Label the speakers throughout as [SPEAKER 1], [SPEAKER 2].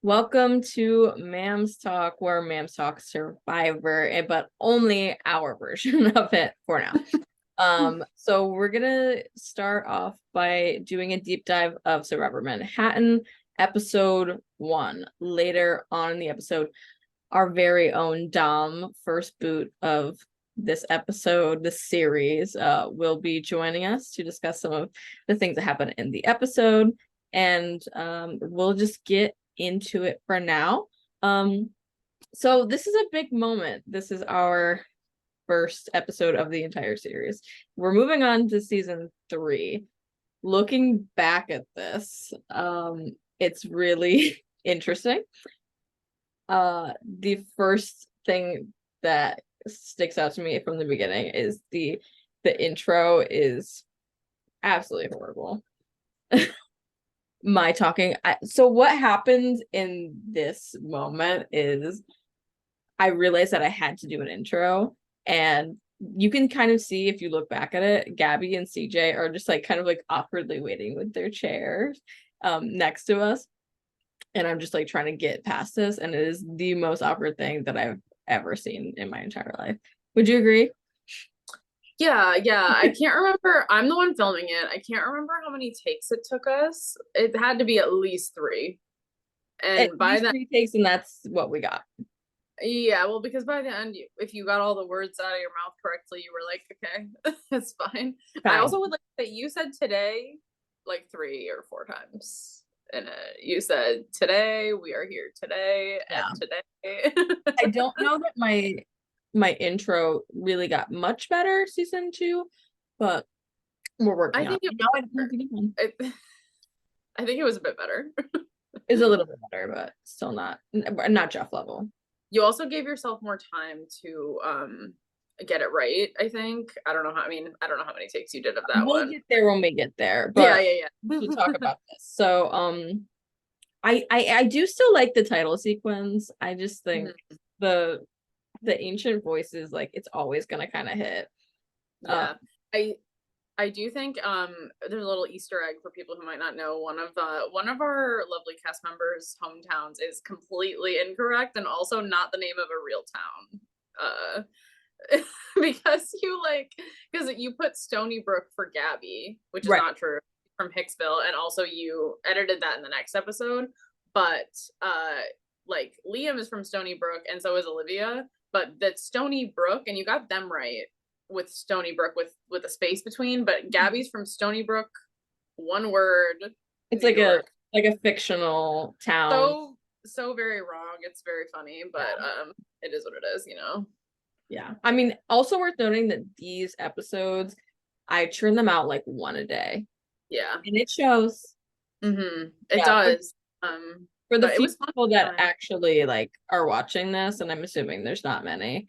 [SPEAKER 1] Welcome to Mam's Talk, where Mam's Talk Survivor, but only our version of it for now. So we're gonna start off by doing a deep dive of Survivor Manhattan, episode 1. Later on in the episode, our very own Dom, first boot of this episode, this series, will be joining us to discuss some of the things that happen in the episode, and we'll just get into it for now. So this is a big moment. This is our first episode of the entire series. We're moving on to season 3. Looking back at this, it's really interesting. The first thing that sticks out to me from the beginning is the intro is absolutely horrible. So what happened in this moment is I realized that I had to do an intro, and you can kind of see, if you look back at it, Gabby and CJ are just like kind of like awkwardly waiting with their chairs next to us, and I'm just like trying to get past this, and it is the most awkward thing that I've ever seen in my entire life. Would you agree?
[SPEAKER 2] Yeah. I can't remember. I'm the one filming it. I can't remember how many takes it took us. It had to be at least 3.
[SPEAKER 1] At
[SPEAKER 2] And by
[SPEAKER 1] least
[SPEAKER 2] that,
[SPEAKER 1] 3 takes, and that's what we got.
[SPEAKER 2] yeah, well, because by the end, if you got all the words out of your mouth correctly, you were like, okay, it's fine. I also would like that you said today like 3 or 4 times. And you said today, we are here today,
[SPEAKER 1] Yeah.
[SPEAKER 2] and today.
[SPEAKER 1] I don't know that my intro really got much better season 2, but we're working on it.
[SPEAKER 2] I think it was a bit better.
[SPEAKER 1] It's a little bit better, but still not Jeff level.
[SPEAKER 2] You also gave yourself more time to get it right, I think. I don't know how many takes you did of that
[SPEAKER 1] We'll
[SPEAKER 2] one.
[SPEAKER 1] get there when we get there, but
[SPEAKER 2] yeah.
[SPEAKER 1] we should talk about this. So I do still like the title sequence. I just think the ancient voices, like, it's always gonna kind of hit.
[SPEAKER 2] Yeah. I do think there's a little Easter egg for people who might not know. One of our lovely cast members' hometowns is completely incorrect, and also not the name of a real town. Because you put Stony Brook for Gabby, which is not true, from Hicksville, and also you edited that in the next episode. But like Liam is from Stony Brook, and so is Olivia, but that's Stony Brook, and you got them right with Stony Brook with a space between, but Gabby's from Stony Brook, one word.
[SPEAKER 1] It's like a fictional town.
[SPEAKER 2] So very wrong. It's very funny, but it is what it is,
[SPEAKER 1] Yeah. I mean, also worth noting that these episodes, I churn them out like 1 a day.
[SPEAKER 2] Yeah.
[SPEAKER 1] And it shows.
[SPEAKER 2] It does.
[SPEAKER 1] For the few people that actually like are watching this, and I'm assuming there's not many,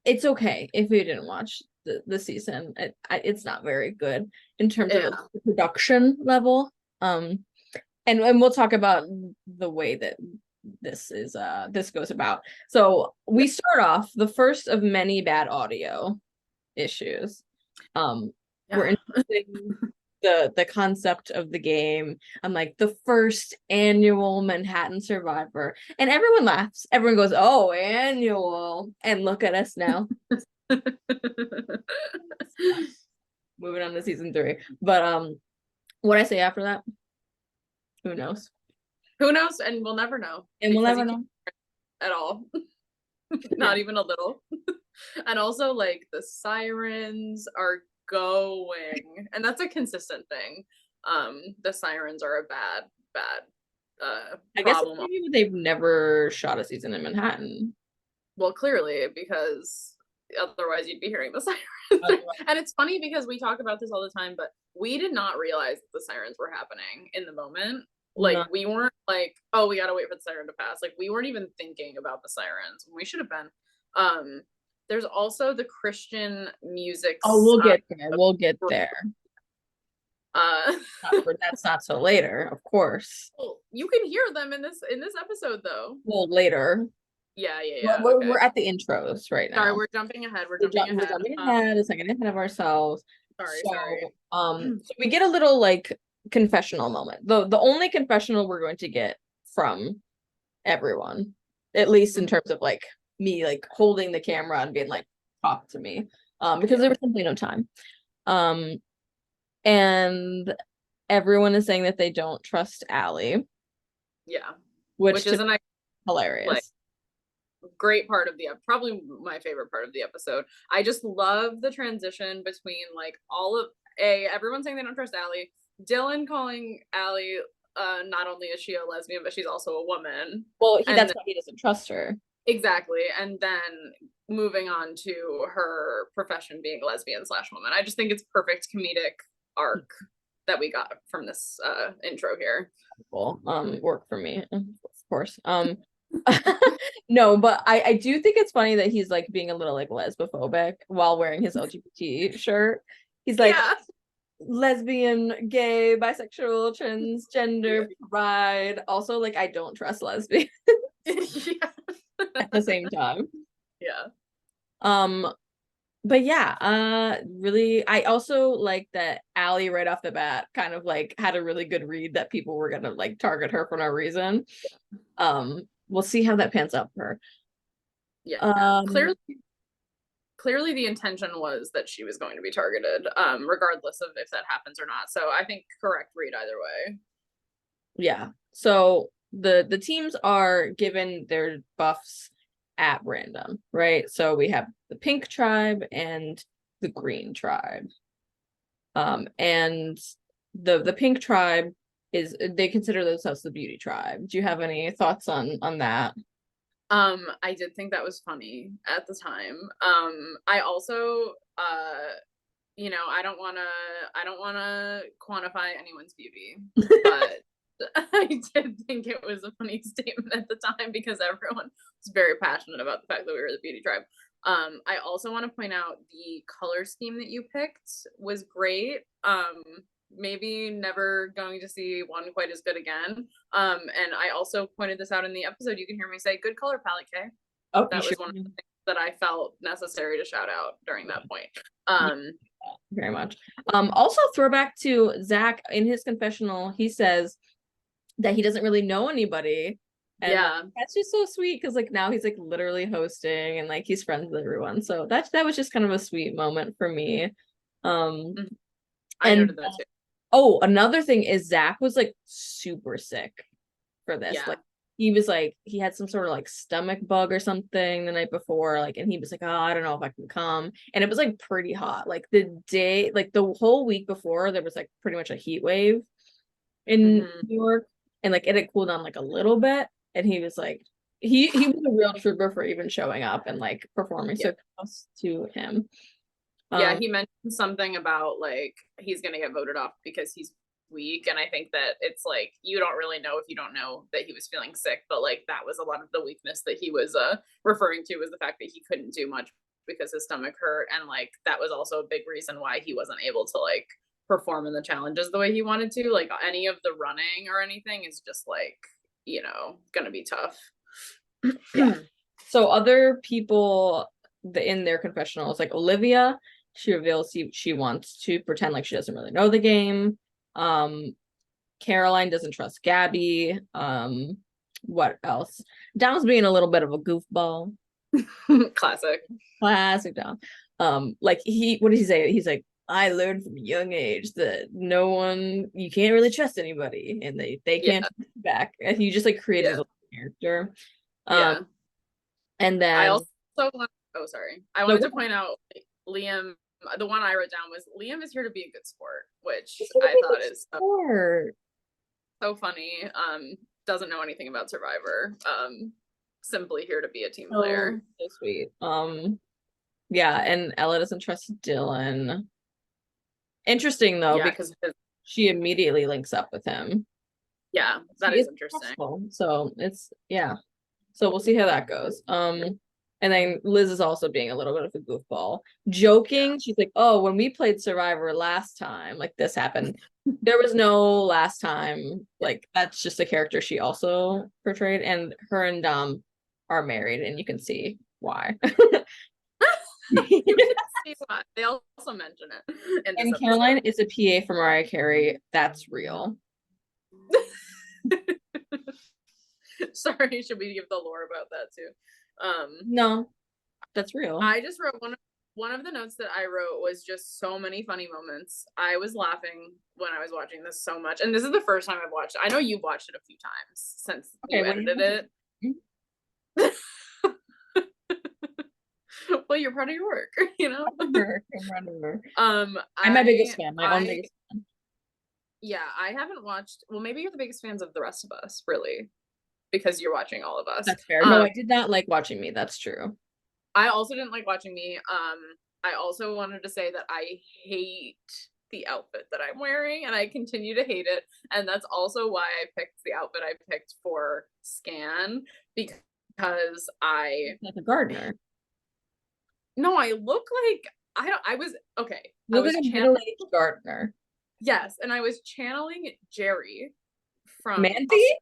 [SPEAKER 1] it's okay if you didn't watch the season. It's not very good in terms of the production level. And we'll talk about the way that this goes about. So we start off the first of many bad audio issues. We're introducing the concept of the game. I'm like, the first annual Manhattan Survivor, and everyone laughs. Everyone goes, "Oh, annual!" And look at us now. Moving on to season 3, but what I say after that, who knows?
[SPEAKER 2] Who knows? And we'll never know.
[SPEAKER 1] And we'll never know
[SPEAKER 2] at all. Not even a little. And also, like, the sirens are going, and that's a consistent thing. The sirens are a bad
[SPEAKER 1] I guess maybe they've never shot a season in Manhattan.
[SPEAKER 2] Well, clearly, because otherwise you'd be hearing the sirens. And it's funny because we talk about this all the time, but we did not realize that the sirens were happening in the moment. Like, we weren't like, oh, we gotta wait for the siren to pass. Like, we weren't even thinking about the sirens. We should have been. There's also the Christian music.
[SPEAKER 1] Oh, we'll get there. We'll get there. That's not so later, of course.
[SPEAKER 2] Well, you can hear them in this episode, though.
[SPEAKER 1] Well, later.
[SPEAKER 2] Yeah.
[SPEAKER 1] We're at the intros right now.
[SPEAKER 2] Sorry, we're jumping ahead. We're jumping ahead.
[SPEAKER 1] A second ahead of ourselves.
[SPEAKER 2] Sorry.
[SPEAKER 1] So we get a little like confessional moment. The only confessional we're going to get from everyone, at least in terms of like me like holding the camera and being like, talk to me. Because there was simply no time. Um, and everyone is saying that they don't trust Allie,
[SPEAKER 2] Yeah,
[SPEAKER 1] which
[SPEAKER 2] which
[SPEAKER 1] to
[SPEAKER 2] is
[SPEAKER 1] me
[SPEAKER 2] a nice,
[SPEAKER 1] is
[SPEAKER 2] like,
[SPEAKER 1] hilarious.
[SPEAKER 2] great part of the probably my favorite part of the episode. I just love the transition between like all of everyone saying they don't trust Allie, Dylan calling Allie not only is she a lesbian but she's also a woman,
[SPEAKER 1] Well,
[SPEAKER 2] and
[SPEAKER 1] that's why he doesn't trust her.
[SPEAKER 2] exactly, and then moving on to her profession being lesbian slash woman. I just think it's perfect comedic arc that we got from this intro here.
[SPEAKER 1] Cool. Work for me, of course. No, but I do think it's funny that he's like being a little like lesbophobic while wearing his LGBT shirt. He's like
[SPEAKER 2] Yeah.
[SPEAKER 1] lesbian, gay, bisexual,
[SPEAKER 2] Yeah.
[SPEAKER 1] transgender, pride. Also, like I don't trust lesbians
[SPEAKER 2] Yeah.
[SPEAKER 1] at the same time.
[SPEAKER 2] Yeah.
[SPEAKER 1] Um, but yeah, really, I also like that Allie right off the bat kind of like had a really good read that people were gonna like target her for no reason. We'll see how that pans out for her.
[SPEAKER 2] Yeah.
[SPEAKER 1] Um,
[SPEAKER 2] Clearly the intention was that she was going to be targeted, regardless of if that happens or not. So I think correct read either way.
[SPEAKER 1] yeah. So the teams are given their buffs at random, right? So we have the pink tribe and the green tribe. And the pink tribe is they consider themselves the beauty tribe. Do you have any thoughts on that?
[SPEAKER 2] I did think that was funny at the time. I also I don't wanna quantify anyone's beauty, but I did think it was a funny statement at the time because everyone was very passionate about the fact that we were the beauty tribe. I also want to point out the color scheme that you picked was great. Maybe never going to see one quite as good again. And I also pointed this out in the episode. You can hear me say, "Good color palette, Kay."
[SPEAKER 1] Oh, you
[SPEAKER 2] That
[SPEAKER 1] sure?
[SPEAKER 2] was one of the things that I felt necessary to shout out during that point.
[SPEAKER 1] Yeah, very much. Also throwback to Zach in his confessional, he says that he doesn't really know anybody. And like
[SPEAKER 2] Yeah,
[SPEAKER 1] that's just so sweet because like now he's like literally hosting and like he's friends with everyone. So that was just kind of a sweet moment for me. Um
[SPEAKER 2] mhm. I
[SPEAKER 1] and
[SPEAKER 2] noted that too.
[SPEAKER 1] oh, another thing is Zach was like super sick for this.
[SPEAKER 2] Yeah,
[SPEAKER 1] Like he was like he had some sort of like stomach bug or something the night before, like, and he was like, oh, I don't know if I can come. And it was like pretty hot. Like the day, like the whole week before, there was like pretty much a heat wave in
[SPEAKER 2] hmm
[SPEAKER 1] New York, and like it had cooled down like a little bit. And he was like, he was a real trooper for even showing up and like performing.
[SPEAKER 2] yeah.
[SPEAKER 1] So close to him.
[SPEAKER 2] Yeah,
[SPEAKER 1] Um,
[SPEAKER 2] he mentioned something about like he's gonna get voted off because he's weak, and I think that it's like you don't really know if you don't know that he was feeling sick, but like that was a lot of the weakness that he was referring to was the fact that he couldn't do much because his stomach hurt, and like that was also a big reason why he wasn't able to like perform in the challenges the way he wanted to. Like any of the running or anything is just like, gonna be tough.
[SPEAKER 1] yeah. So other people in their confessionals, like Olivia, she reveals she wants to pretend like she doesn't really know the game. Caroline doesn't trust Gabby. What else? Dom's being a little bit of a goofball.
[SPEAKER 2] Classic.
[SPEAKER 1] Classic Dom. Like what did he say? He's like, I learned from a young age that you can't really trust anybody, and they
[SPEAKER 2] Yeah,
[SPEAKER 1] can't trust you back. And he just like created
[SPEAKER 2] yeah,
[SPEAKER 1] a character. Um,
[SPEAKER 2] yeah.
[SPEAKER 1] and
[SPEAKER 2] I
[SPEAKER 1] then
[SPEAKER 2] also oh sorry. I
[SPEAKER 1] no,
[SPEAKER 2] wanted to point out Liam. The one I wrote down was Liam is here to be a good sport, which
[SPEAKER 1] it's gonna
[SPEAKER 2] I
[SPEAKER 1] be
[SPEAKER 2] thought
[SPEAKER 1] the
[SPEAKER 2] is
[SPEAKER 1] sport.
[SPEAKER 2] so funny. Doesn't know anything about Survivor. Simply here to be a team
[SPEAKER 1] So
[SPEAKER 2] player.
[SPEAKER 1] so sweet. Yeah, and Ella doesn't trust Dylan. Interesting though,
[SPEAKER 2] Yeah,
[SPEAKER 1] because
[SPEAKER 2] because
[SPEAKER 1] she immediately links up with him.
[SPEAKER 2] yeah, that
[SPEAKER 1] She
[SPEAKER 2] is
[SPEAKER 1] is
[SPEAKER 2] interesting.
[SPEAKER 1] successful, so it's yeah. So we'll see how that goes. And then Liz is also being a little bit of a goofball,
[SPEAKER 2] Yeah,
[SPEAKER 1] joking. She's like, "Oh, when we played Survivor last time, like this happened. There was no last time. Like that's just a character she also portrayed, and her and Dom are married, and you can see why."
[SPEAKER 2] You can see why. They also mention it in this
[SPEAKER 1] And
[SPEAKER 2] episode.
[SPEAKER 1] Caroline is a PA for Mariah Carey. That's real.
[SPEAKER 2] Sorry, should we give the lore about that too?
[SPEAKER 1] No, that's real.
[SPEAKER 2] I just wrote one of the notes that I wrote was just so many funny moments. I was laughing when I was watching this so much, and this is the first time I've watched it. I know you've watched it a few times since you edited it. Well, you're proud of your work, you know.
[SPEAKER 1] I'm my biggest fan. My own biggest fan.
[SPEAKER 2] Yeah, I haven't watched. Well, maybe you're the biggest fans of the rest of us, really, because you're watching all of us.
[SPEAKER 1] That's fair. No, I did not like watching Me. That's true.
[SPEAKER 2] I also didn't like watching Me. I also wanted to say that I hate the outfit that I'm wearing, and I continue to hate it. And that's also why I picked the outfit I picked for Scan, because
[SPEAKER 1] like a gardener.
[SPEAKER 2] No, I look like I was okay.
[SPEAKER 1] You look like a middle-aged gardener.
[SPEAKER 2] Yes, and I was channeling Jerry from
[SPEAKER 1] Mandy?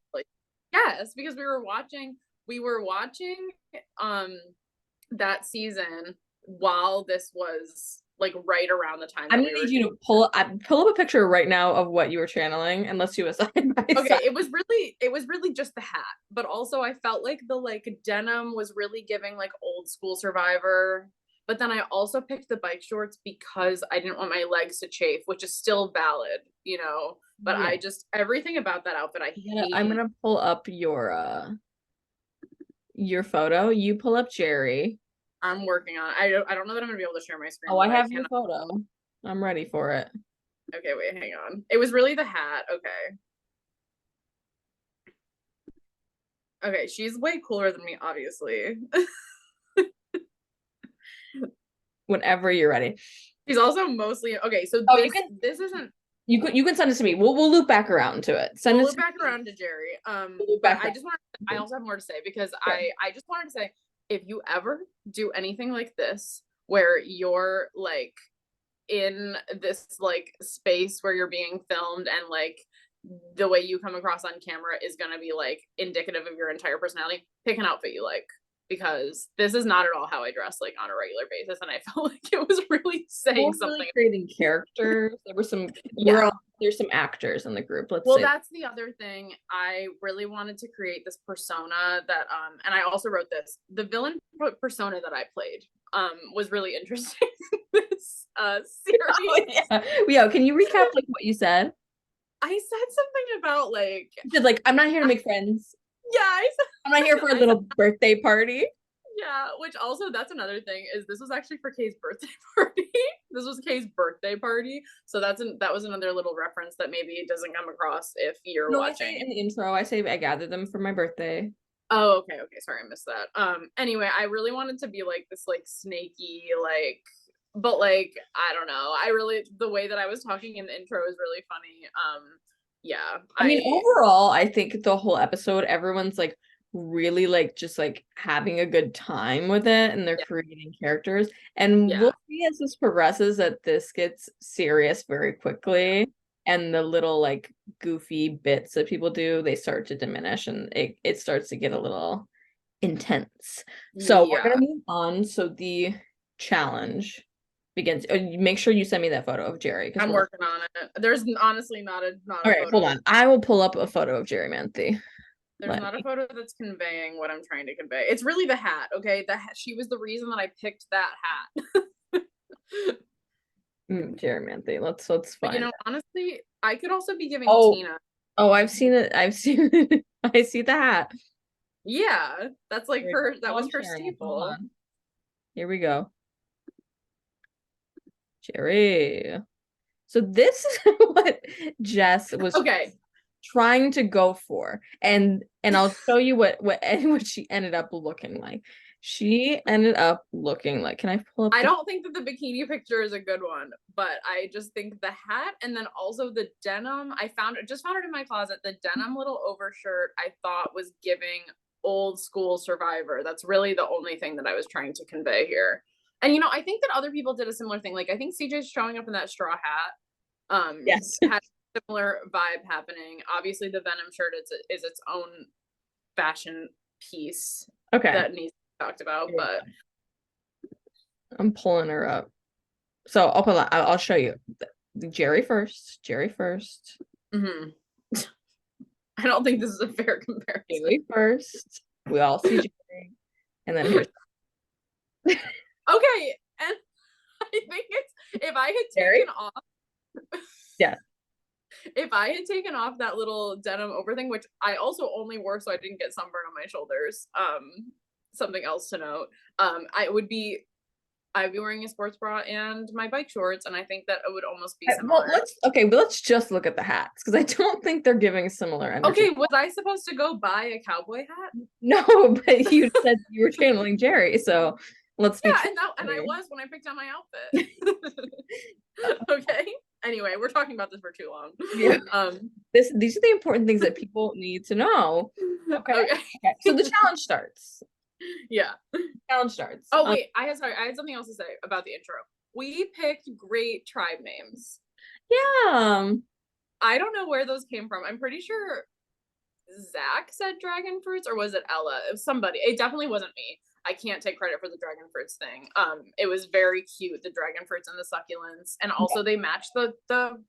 [SPEAKER 2] Yes, because we were watching that season while this was like right around the time.
[SPEAKER 1] I'm gonna need you to pull up a picture right now of what you were channeling, and let's do a side by side.
[SPEAKER 2] Okay, it was really just the hat, but also I felt like the like denim was really giving like old school Survivor. But then I also picked the bike shorts because I didn't want my legs to chafe, which is still valid, you know. But yeah. I just everything about that outfit I hate.
[SPEAKER 1] I'm gonna pull up your photo. You pull up Jerry.
[SPEAKER 2] I'm working on it. I don't know that I'm gonna be able to share my screen.
[SPEAKER 1] Oh, I have your photo. I'm ready for it.
[SPEAKER 2] Okay, wait, hang on. It was really the hat. Okay. Okay, she's way cooler than me, obviously.
[SPEAKER 1] Whenever you're ready.
[SPEAKER 2] She's also mostly okay. So this isn't.
[SPEAKER 1] You can send it to me. We'll loop back around to it.
[SPEAKER 2] We'll loop back around to Jerry. But I also have more to say because I just wanted to say, if you ever do anything like this where you're like in this like space where you're being filmed and like the way you come across on camera is going to be like indicative of your entire personality, pick an outfit you like, because this is not at all how I dress like on a regular basis, and I felt like it was really saying something. Really
[SPEAKER 1] creating characters. There were some there's some actors in the group.
[SPEAKER 2] That's the other thing. I really wanted to create this persona that and I also wrote this. The villain persona that I played was really interesting in this series.
[SPEAKER 1] Oh, yeah, can you recap like what you said?
[SPEAKER 2] I said something about like
[SPEAKER 1] you said like I'm not here to make friends.
[SPEAKER 2] Yeah,
[SPEAKER 1] I'm not here for a little birthday party.
[SPEAKER 2] Yeah, which also that's another thing is this was actually for Kay's birthday party. This was Kay's birthday party, so that was another little reference that maybe it doesn't come across if you're watching.
[SPEAKER 1] In the intro, I say I gathered them for my birthday.
[SPEAKER 2] Oh, okay, sorry, I missed that. Anyway, I really wanted to be like this like snaky like. But like I don't know, the way that I was talking in the intro is really funny. Yeah,
[SPEAKER 1] I mean overall I think the whole episode everyone's like really like just like having a good time with it, and they're creating characters, and we'll see as this progresses that this gets serious very quickly, and the little like goofy bits that people do, they start to diminish, and it starts to get a little intense. So we're gonna move on. So the challenge begins. Make sure you send me that photo of Jerry.
[SPEAKER 2] I'm working on it. There's honestly not a
[SPEAKER 1] all right,
[SPEAKER 2] photo.
[SPEAKER 1] Hold on. I will pull up a photo of Jerry Manthe.
[SPEAKER 2] There's not a photo that's conveying what I'm trying to convey. It's really the hat, okay? She was the reason that I picked that hat.
[SPEAKER 1] Jerry Manthe. Let's find.
[SPEAKER 2] You know, honestly, I could also be giving Tina.
[SPEAKER 1] Oh, I've seen it. I see the hat.
[SPEAKER 2] Yeah, that's like her. That was her staple.
[SPEAKER 1] Here we go. Jerry. So this is what Jess was trying to go for, and I'll show you what she ended up looking like. She ended up looking like, can I pull up?
[SPEAKER 2] I don't think that the bikini picture is a good one, but I just think the hat, and then also the denim. I just found it in my closet. The denim little overshirt I thought was giving old school Survivor. That's really the only thing that I was trying to convey here. And you know, I think that other people did a similar thing. Like I think CJ's showing up in that straw hat.
[SPEAKER 1] Yes.
[SPEAKER 2] Had a similar vibe happening. Obviously, the Venom shirt is its own fashion piece.
[SPEAKER 1] Okay.
[SPEAKER 2] That needs to be talked about, but
[SPEAKER 1] I'm pulling her up. So I'll show you. Jerry first. Jerry first.
[SPEAKER 2] Hmm. I don't think this is a fair comparison.
[SPEAKER 1] Jerry first. We all see Jerry. And then here's
[SPEAKER 2] Okay, and I think it's if I had
[SPEAKER 1] Jerry.
[SPEAKER 2] taken off
[SPEAKER 1] Yeah.
[SPEAKER 2] if I had taken off that little denim over thing, which I also only wore so I didn't get sunburn on my shoulders. Something else to note. I'd be wearing a sports bra and my bike shorts, and I think that it would almost be
[SPEAKER 1] Well,
[SPEAKER 2] similar.
[SPEAKER 1] but let's just look at the hats because I don't think they're giving similar energy.
[SPEAKER 2] Okay, was I supposed to go buy a cowboy hat?
[SPEAKER 1] No, but you said you were channeling Jerry, so let's be.
[SPEAKER 2] Yeah, and I was when I picked out my outfit. Okay. Anyway, we're talking about this for too long.
[SPEAKER 1] Yeah. These are the important things that people need to know. Okay. So the challenge starts.
[SPEAKER 2] Yeah.
[SPEAKER 1] Challenge starts.
[SPEAKER 2] Oh wait, I had something else to say about the intro. We picked great tribe names.
[SPEAKER 1] Yeah.
[SPEAKER 2] I don't know where those came from. I'm pretty sure Zach said dragon fruits, or was it Ella? It was somebody. It definitely wasn't me. I can't take credit for the dragon fruits thing. It was very cute, the dragon fruits and the succulents, and also they matched the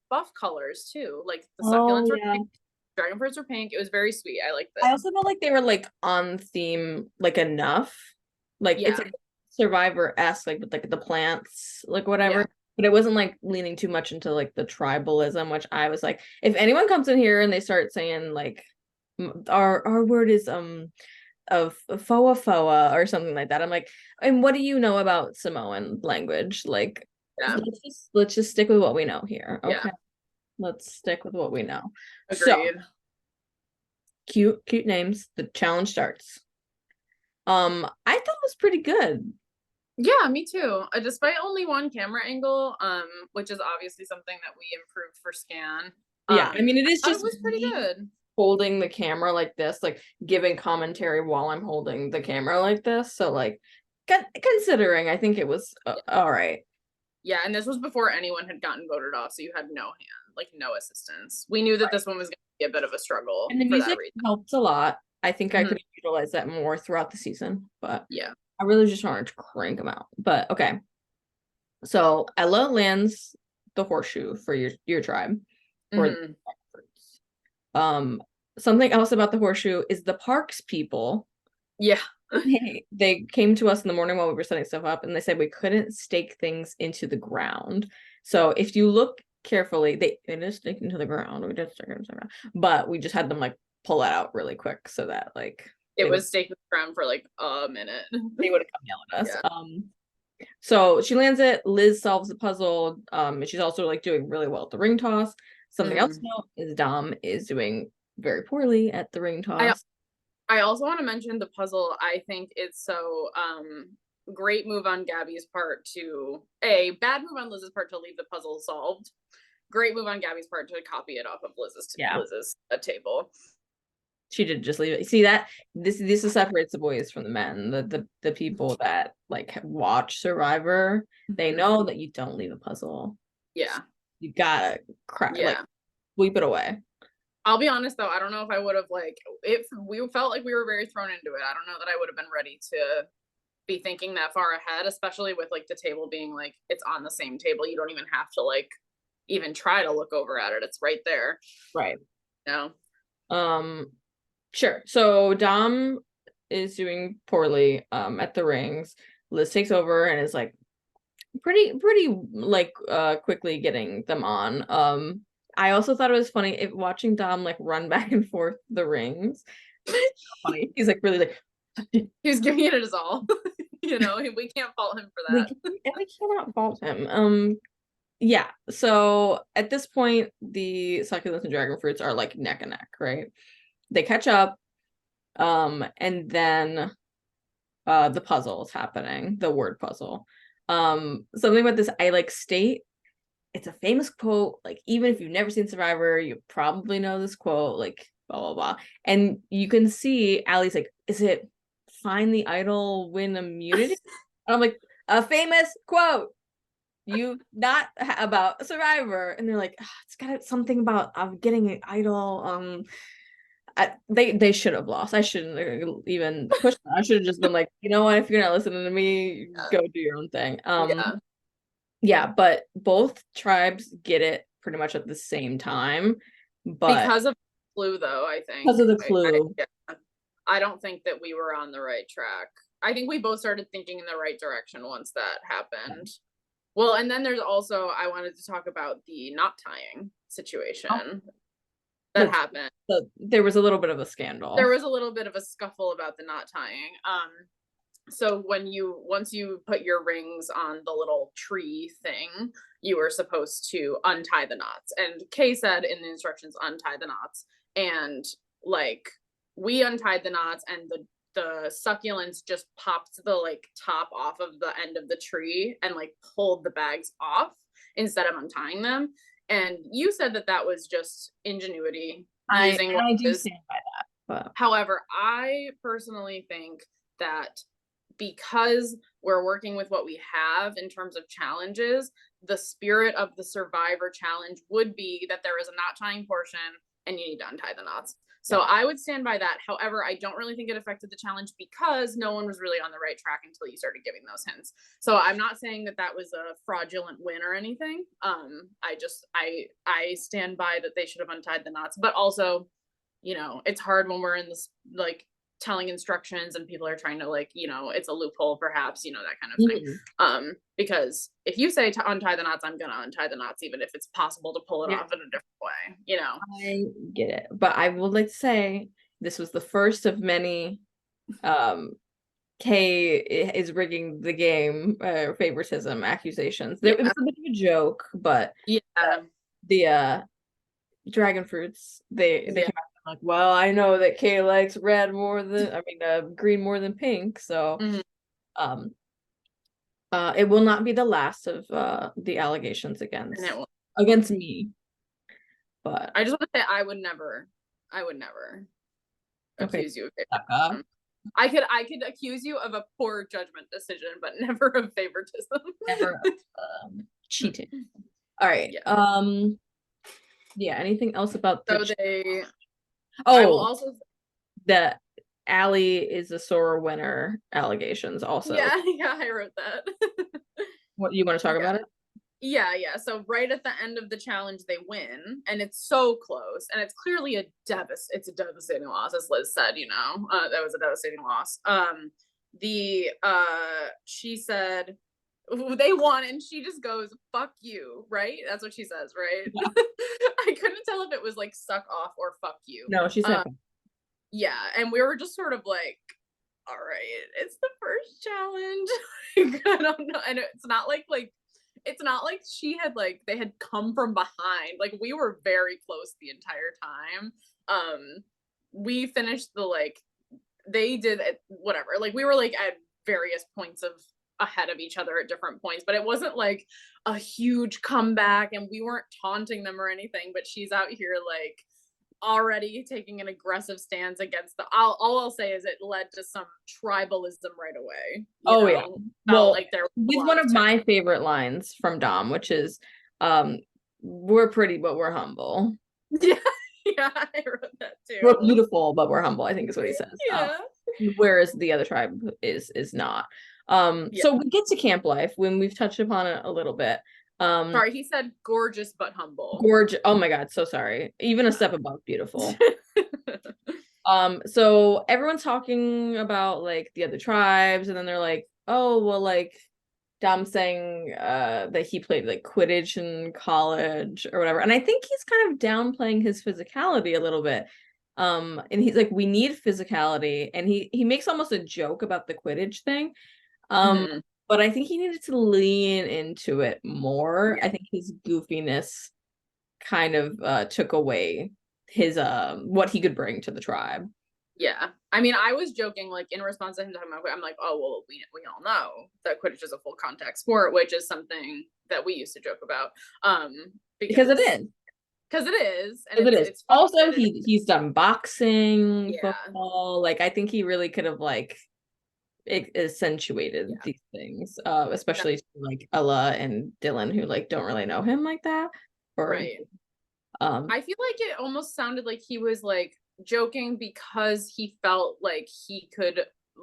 [SPEAKER 2] buff colors too. Like the succulents were pink, dragon fruits were pink. It was very sweet. I like this.
[SPEAKER 1] I also felt like they were like on theme, like enough. Like it's like Survivor-esque, like with like the plants, like whatever. But it wasn't like leaning too much into like the tribalism, which I was like, if anyone comes in here and they start saying like our word is of foa or something like that, I'm like, and what do you know about Samoan language? Like let's just stick with what we know here. Okay. Let's stick with what we know.
[SPEAKER 2] Agreed.
[SPEAKER 1] So cute names. The challenge starts. I thought it was pretty good.
[SPEAKER 2] Yeah, me too. Despite only one camera angle, which is obviously something that we improved for scan.
[SPEAKER 1] Yeah, I mean, it is just
[SPEAKER 2] it was pretty good.
[SPEAKER 1] Holding the camera like this, like giving commentary while I'm holding the camera like this. So like considering, I think it was all right.
[SPEAKER 2] Yeah, and this was before anyone had gotten voted off, so you had no hand, like no assistance. We knew that this one was going to be a bit of a struggle.
[SPEAKER 1] And the music helped a lot. I think I could utilize that more throughout the season, but
[SPEAKER 2] yeah,
[SPEAKER 1] I really just wanted to crank them out. But okay. So Ella lands the horseshoe for your tribe. Something else about the horseshoe is the parks people.
[SPEAKER 2] Yeah.
[SPEAKER 1] They came to us in the morning while we were setting stuff up, and they said we couldn't stake things into the ground. So if you look carefully, they did stake into the ground. We did stake into the ground, but we just had them like pull it out really quick so that like
[SPEAKER 2] it was staked to the ground for like a minute.
[SPEAKER 1] They would have come yell at us. Yeah. So she lands it. Liz solves the puzzle. And she's also like doing really well at the ring toss. Something else to note is Dom is doing very poorly at the ring toss.
[SPEAKER 2] I also want to mention the puzzle. I think it's so great move on Gabby's part to bad move on Liz's part to leave the puzzle solved. Great move on Gabby's part to copy it off of Liz's table.
[SPEAKER 1] She did just leave it. See that this separates the boys from the men. The people that like watch Survivor, they know that you don't leave a puzzle.
[SPEAKER 2] Yeah,
[SPEAKER 1] you gotta like sweep it away.
[SPEAKER 2] I'll be honest though, I don't know if I would have like if we felt like we were very thrown into it. I don't know that I would have been ready to be thinking that far ahead, especially with like the table being like it's on the same table. You don't even have to like even try to look over at it. It's right there.
[SPEAKER 1] Right.
[SPEAKER 2] No.
[SPEAKER 1] Sure. So Dom is doing poorly at the rings. Liz takes over and is like pretty like quickly getting them on. I also thought it was funny watching Dom like run back and forth the rings. It's funny. He's like really like
[SPEAKER 2] he's giving it his all. You know, we can't fault him for that.
[SPEAKER 1] We cannot fault him. Yeah. So at this point, the succulents and dragon fruits are like neck and neck, right? They catch up, and then the puzzle is happening, the word puzzle. Something about this I like state. It's a famous quote. Like even if you've never seen Survivor, you probably know this quote. Like blah blah blah, and you can see Allie's like, "Is it find the idol, win immunity?" And I'm like, a famous quote. You not about Survivor, and they're like, oh, it's got something about getting an idol. they should have lost. I shouldn't even push them. I should have just been like, you know what, if you're not listening to me, go do your own thing.
[SPEAKER 2] Yeah.
[SPEAKER 1] Yeah, but both tribes get it pretty much at the same time, but
[SPEAKER 2] Because of clue though, I think.
[SPEAKER 1] because of the clue.
[SPEAKER 2] Yeah. I don't think that we were on the right track. I think we both started thinking in the right direction once that happened. Well, and then there's also, I wanted to talk about the knot tying situation that happened.
[SPEAKER 1] So there was a little bit of a scandal.
[SPEAKER 2] There was a little bit of a scuffle about the knot tying. So once you put your rings on the little tree thing, you were supposed to untie the knots. And Kay said in the instructions, untie the knots. And like we untied the knots, and the succulents just popped the like top off of the end of the tree and like pulled the bags off instead of untying them. And you said that was just ingenuity.
[SPEAKER 1] I do stand by that. But
[SPEAKER 2] however, I personally think that because we're working with what we have in terms of challenges, the spirit of the Survivor challenge would be that there is a knot tying portion and you need to untie the knots. So I would stand by that. However, I don't really think it affected the challenge because no one was really on the right track until you started giving those hints. So I'm not saying that was a fraudulent win or anything. I stand by that they should have untied the knots, but also, you know, it's hard when we're in this like telling instructions and people are trying to like, you know, it's a loophole perhaps, you know, that kind of thing. Because if you say to untie the knots, I'm gonna untie the knots even if it's possible to pull it off in a different way, you know.
[SPEAKER 1] I get it, but I would like to say this was the first of many Kay is rigging the game favoritism accusations. It was a bit of a joke, but the dragon fruits they came out like, well, I know that Kay likes red more than green more than pink, so it will not be the last of the allegations against me. But
[SPEAKER 2] I just want to say I would never accuse you of favoritism. I could accuse you of a poor judgment decision, but never of favoritism.
[SPEAKER 1] Never cheating. All right. Yeah. Anything else about
[SPEAKER 2] the
[SPEAKER 1] I will also the Allie is a sore winner allegations also.
[SPEAKER 2] Yeah, I wrote that.
[SPEAKER 1] What you want to talk about it?
[SPEAKER 2] Yeah. So right at the end of the challenge, they win, and it's so close, and it's clearly a devastating loss, as Liz said. You know, that was a devastating loss. She said they won, and she just goes, "Fuck you," right? That's what she says, right? Yeah. I couldn't tell if it was like "suck off" or "fuck you."
[SPEAKER 1] No, she said.
[SPEAKER 2] Yeah, and we were just sort of like, all right, it's the first challenge. I don't know, and it's not like she had like they had come from behind. Like we were very close the entire time. We finished they did it, whatever. Like we were like at various points ahead of each other at different points, but it wasn't like a huge comeback, and we weren't taunting them or anything. But she's out here like already taking an aggressive stance against all I'll say is it led to some tribalism right away.
[SPEAKER 1] Yeah. Well, like there was one of my favorite lines from Dom, which is we're pretty but we're humble.
[SPEAKER 2] Yeah, I wrote that too.
[SPEAKER 1] We're beautiful but we're humble, I think is what he says.
[SPEAKER 2] Yeah.
[SPEAKER 1] Whereas the other tribe is not. So we get to camp life when we've touched upon it a little bit.
[SPEAKER 2] Sorry, he said gorgeous but humble.
[SPEAKER 1] Gorgeous. Oh my God, so sorry. Even a step above beautiful. So everyone's talking about like the other tribes, and then they're like, oh, well, like Dom's saying that he played like Quidditch in college or whatever. And I think he's kind of downplaying his physicality a little bit. And he's like, we need physicality. And he makes almost a joke about the Quidditch thing. But I think he needed to lean into it more. I think his goofiness kind of took away his what he could bring to the tribe.
[SPEAKER 2] Yeah. I mean, I was joking, like in response to him talking about, I'm like, oh, well, we all know that Quidditch is a full contact sport, which is something that we used to joke about. Because it is. Because it is. And it's
[SPEAKER 1] also, he's done boxing, football. Like, I think he really could have like accentuated these things, especially like Ella and Dylan, who like don't really know him like that.
[SPEAKER 2] Right. I feel like it almost sounded like he was like joking because he felt like he could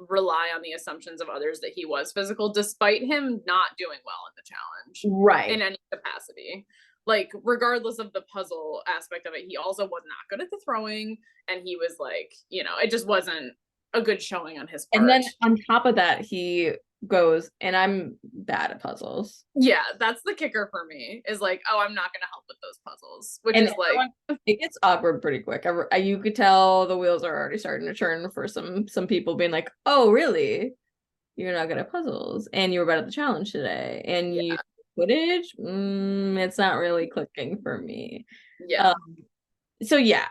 [SPEAKER 2] rely on the assumptions of others that he was physical, despite him not doing well in the challenge
[SPEAKER 1] Right.
[SPEAKER 2] in any capacity. Like, regardless of the puzzle aspect of it, he also was not good at the throwing, and he was like, it just wasn't a good showing on his
[SPEAKER 1] And
[SPEAKER 2] part.
[SPEAKER 1] then on top of that, he goes, and I'm bad at puzzles.
[SPEAKER 2] Yeah, that's the kicker for me, is like, oh, I'm not gonna help with those puzzles, which
[SPEAKER 1] And
[SPEAKER 2] is like,
[SPEAKER 1] it gets awkward pretty quick. You could tell the wheels are already starting to turn for some people being like, "Oh, really? You're not good at puzzles, and you were bad at the challenge today, and you
[SPEAKER 2] yeah,
[SPEAKER 1] footage. It's not really clicking for me."
[SPEAKER 2] yeah,
[SPEAKER 1] Um, so yeah,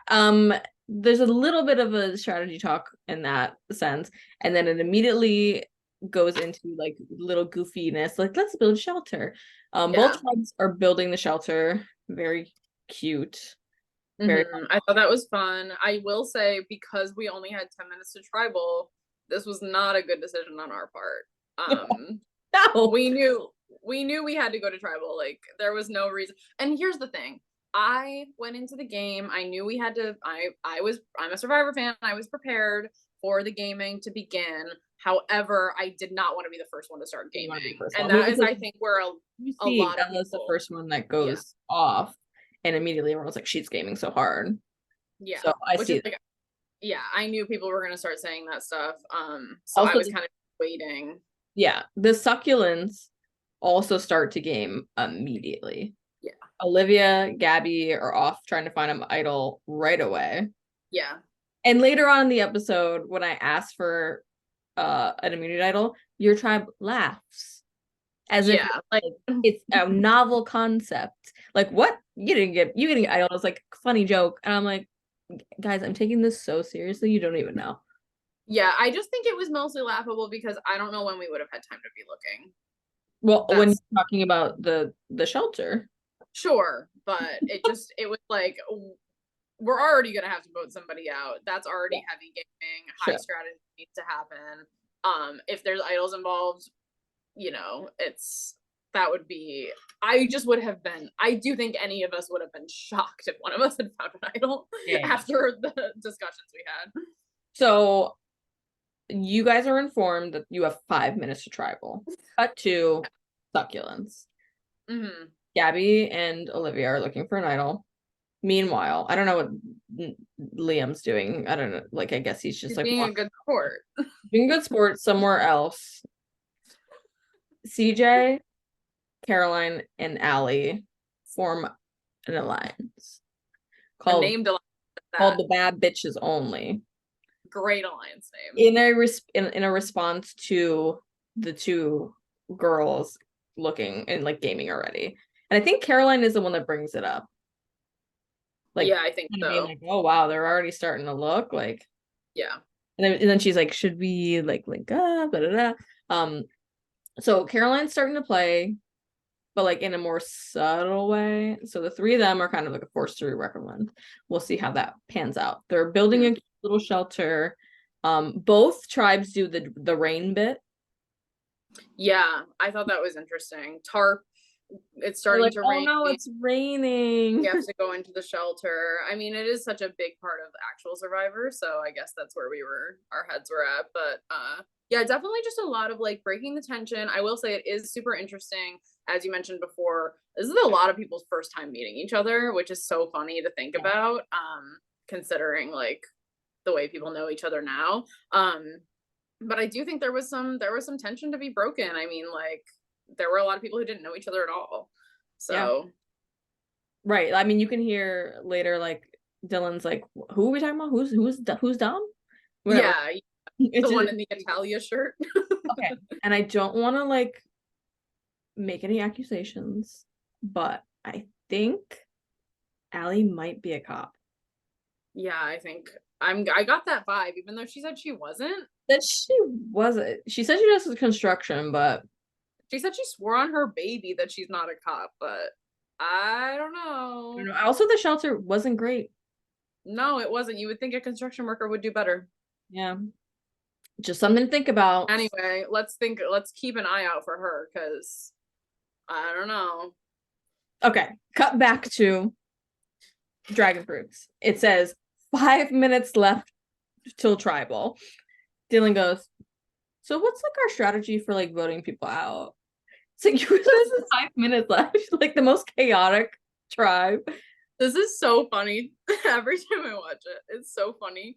[SPEAKER 1] there's a little bit of a strategy talk in that sense, and then it immediately goes into like little goofiness, like let's build shelter. Both
[SPEAKER 2] yeah.
[SPEAKER 1] tribes are building the shelter, very cute, very
[SPEAKER 2] I thought that was fun. I will say, because we only had 10 minutes to tribal, this was not a good decision on our part.
[SPEAKER 1] no.
[SPEAKER 2] We knew we had to go to tribal. Like, there was no reason. And here's the thing. I went into the game. I knew we had to. I'm a Survivor fan. I was prepared for the gaming to begin. However, I did not want to be the first one to start
[SPEAKER 1] You want to be
[SPEAKER 2] gaming.
[SPEAKER 1] first
[SPEAKER 2] And
[SPEAKER 1] one.
[SPEAKER 2] that is, I think, where
[SPEAKER 1] You
[SPEAKER 2] a
[SPEAKER 1] see,
[SPEAKER 2] lot of
[SPEAKER 1] Bella's the
[SPEAKER 2] people.
[SPEAKER 1] first one that
[SPEAKER 2] Yeah.
[SPEAKER 1] goes off, and immediately everyone's like, "She's gaming so hard."
[SPEAKER 2] Yeah.
[SPEAKER 1] So I
[SPEAKER 2] Which
[SPEAKER 1] see
[SPEAKER 2] is
[SPEAKER 1] that.
[SPEAKER 2] like, yeah, I knew people were gonna start saying that stuff. So I
[SPEAKER 1] Also,
[SPEAKER 2] was kind of waiting.
[SPEAKER 1] yeah, the succulents also start to game immediately.
[SPEAKER 2] Yeah.
[SPEAKER 1] Olivia, Gabby are off trying to find an idol right away.
[SPEAKER 2] Yeah.
[SPEAKER 1] And later on in the episode, when I asked for an immunity idol, your tribe laughs as if
[SPEAKER 2] Yeah. Like,
[SPEAKER 1] it's a novel concept. Like, what? You getting idols, like funny joke. And I'm like, guys, I'm taking this so seriously, you don't even know.
[SPEAKER 2] yeah, I just think it was mostly laughable because I don't know when we would have had time to be looking.
[SPEAKER 1] Well, when
[SPEAKER 2] That's
[SPEAKER 1] you're talking about the shelter.
[SPEAKER 2] sure, but it was like, we're already gonna have to vote somebody out. That's already
[SPEAKER 1] Yeah,
[SPEAKER 2] heavy gaming. High
[SPEAKER 1] sure.
[SPEAKER 2] strategy needs to happen. If there's idols involved, it's that would be. I just would have been. I do think any of us would have been shocked if one of us had found an idol
[SPEAKER 1] Yeah.
[SPEAKER 2] after the discussions we had.
[SPEAKER 1] So you guys are informed that you have 5 minutes to tribal. Cut to succulents.
[SPEAKER 2] Mm-hmm.
[SPEAKER 1] Gabby and Olivia are looking for an idol. Meanwhile, I don't know what Liam's doing. I don't know. Like, I guess he's just
[SPEAKER 2] He's
[SPEAKER 1] like
[SPEAKER 2] being a good sport.
[SPEAKER 1] being good sport somewhere else. CJ, Caroline, and Allie form an alliance
[SPEAKER 2] A
[SPEAKER 1] called
[SPEAKER 2] named alliance at
[SPEAKER 1] called
[SPEAKER 2] that.
[SPEAKER 1] the Bad Bitches Only.
[SPEAKER 2] Great alliance name.
[SPEAKER 1] In a response to the two girls looking and like gaming already. And I think Caroline is the one that brings it up. Like,
[SPEAKER 2] Yeah, I think
[SPEAKER 1] kind of being
[SPEAKER 2] so.
[SPEAKER 1] like, oh wow, they're already starting to look like.
[SPEAKER 2] Yeah.
[SPEAKER 1] And then she's like, should we like link up? Da, da, da. So Caroline's starting to play, but like in a more subtle way. So the three of them are kind of like a force to recommend. We'll see how that pans out. They're building a little shelter. Both tribes do the rain bit.
[SPEAKER 2] Yeah, I thought that was interesting. Tarp, it's
[SPEAKER 1] They're
[SPEAKER 2] starting
[SPEAKER 1] like,
[SPEAKER 2] to
[SPEAKER 1] oh
[SPEAKER 2] rain.
[SPEAKER 1] no, it's raining.
[SPEAKER 2] We have to go into the shelter. I mean, it is such a big part of actual Survivor, so I guess that's where our heads were at. But yeah, definitely just a lot of like breaking the tension. I will say it is super interesting, as you mentioned before. This is a lot of people's first time meeting each other, which is so funny to think about, considering like the way people know each other now. But I do think there was some tension to be broken. I mean, like, there were a lot of people who didn't know each other at all. So
[SPEAKER 1] right. I mean, you can hear later, like Dylan's like, "Who are we talking about? Who's Dom?" Whatever.
[SPEAKER 2] yeah,
[SPEAKER 1] It's
[SPEAKER 2] the one
[SPEAKER 1] just,
[SPEAKER 2] in the Italia shirt.
[SPEAKER 1] okay. And I don't want to like make any accusations, but I think Allie might be a cop.
[SPEAKER 2] Yeah, I think I got that vibe, even though she said she wasn't.
[SPEAKER 1] That she wasn't. She said she does construction, but
[SPEAKER 2] She said she swore on her baby that she's not a cop, but I don't know.
[SPEAKER 1] I don't know. Also, the shelter wasn't great.
[SPEAKER 2] No, it wasn't. You would think a construction worker would do better.
[SPEAKER 1] Yeah. Just something to think about.
[SPEAKER 2] Anyway, let's keep an eye out for her, because I don't know.
[SPEAKER 1] Okay, cut back to dragon fruits. It says 5 minutes left till tribal. Dylan goes, so what's like our strategy for like voting people out? It's like, you realize there's 5 minutes left, like the most chaotic tribe.
[SPEAKER 2] This is so funny. Every time I watch it, it's so funny.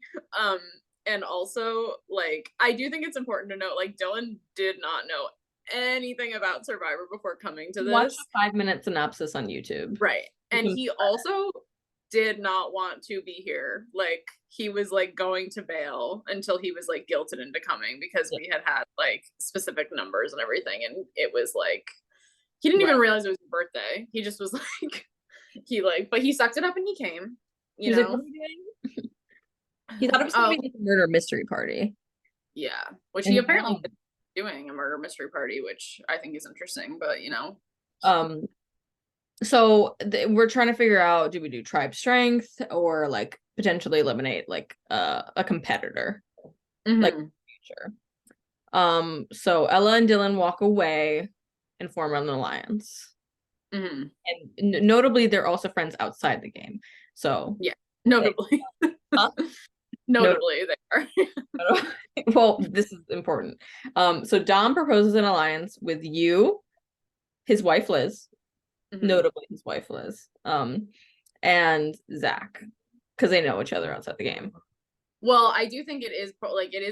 [SPEAKER 2] And also, like, I do think it's important to note, like, Dylan did not know anything about Survivor before coming to
[SPEAKER 1] Watch
[SPEAKER 2] this.
[SPEAKER 1] a 5-minute synopsis on YouTube.
[SPEAKER 2] Right. And he also did not want to be here. Like, he was like going to bail until he was like guilted into coming because we had like specific numbers and everything. And it was like, he didn't even realize it was his birthday. He just was like, but he sucked it up and he came, you know?
[SPEAKER 1] Like, what are you doing? He thought it was gonna be like a murder mystery party.
[SPEAKER 2] Yeah, which he apparently is doing a murder mystery party, which I think is interesting, but you know.
[SPEAKER 1] So we're trying to figure out, do we do tribe strength or like potentially eliminate like a competitor, like future. So Ella and Dylan walk away and form an alliance. And notably, they're also friends outside the game. So
[SPEAKER 2] yeah, notably. Notably, they are.
[SPEAKER 1] Well, this is important. So Dom proposes an alliance with you, his wife Liz, notably his wife Liz, and Zach, because they know each other outside the game.
[SPEAKER 2] Well, I do think it is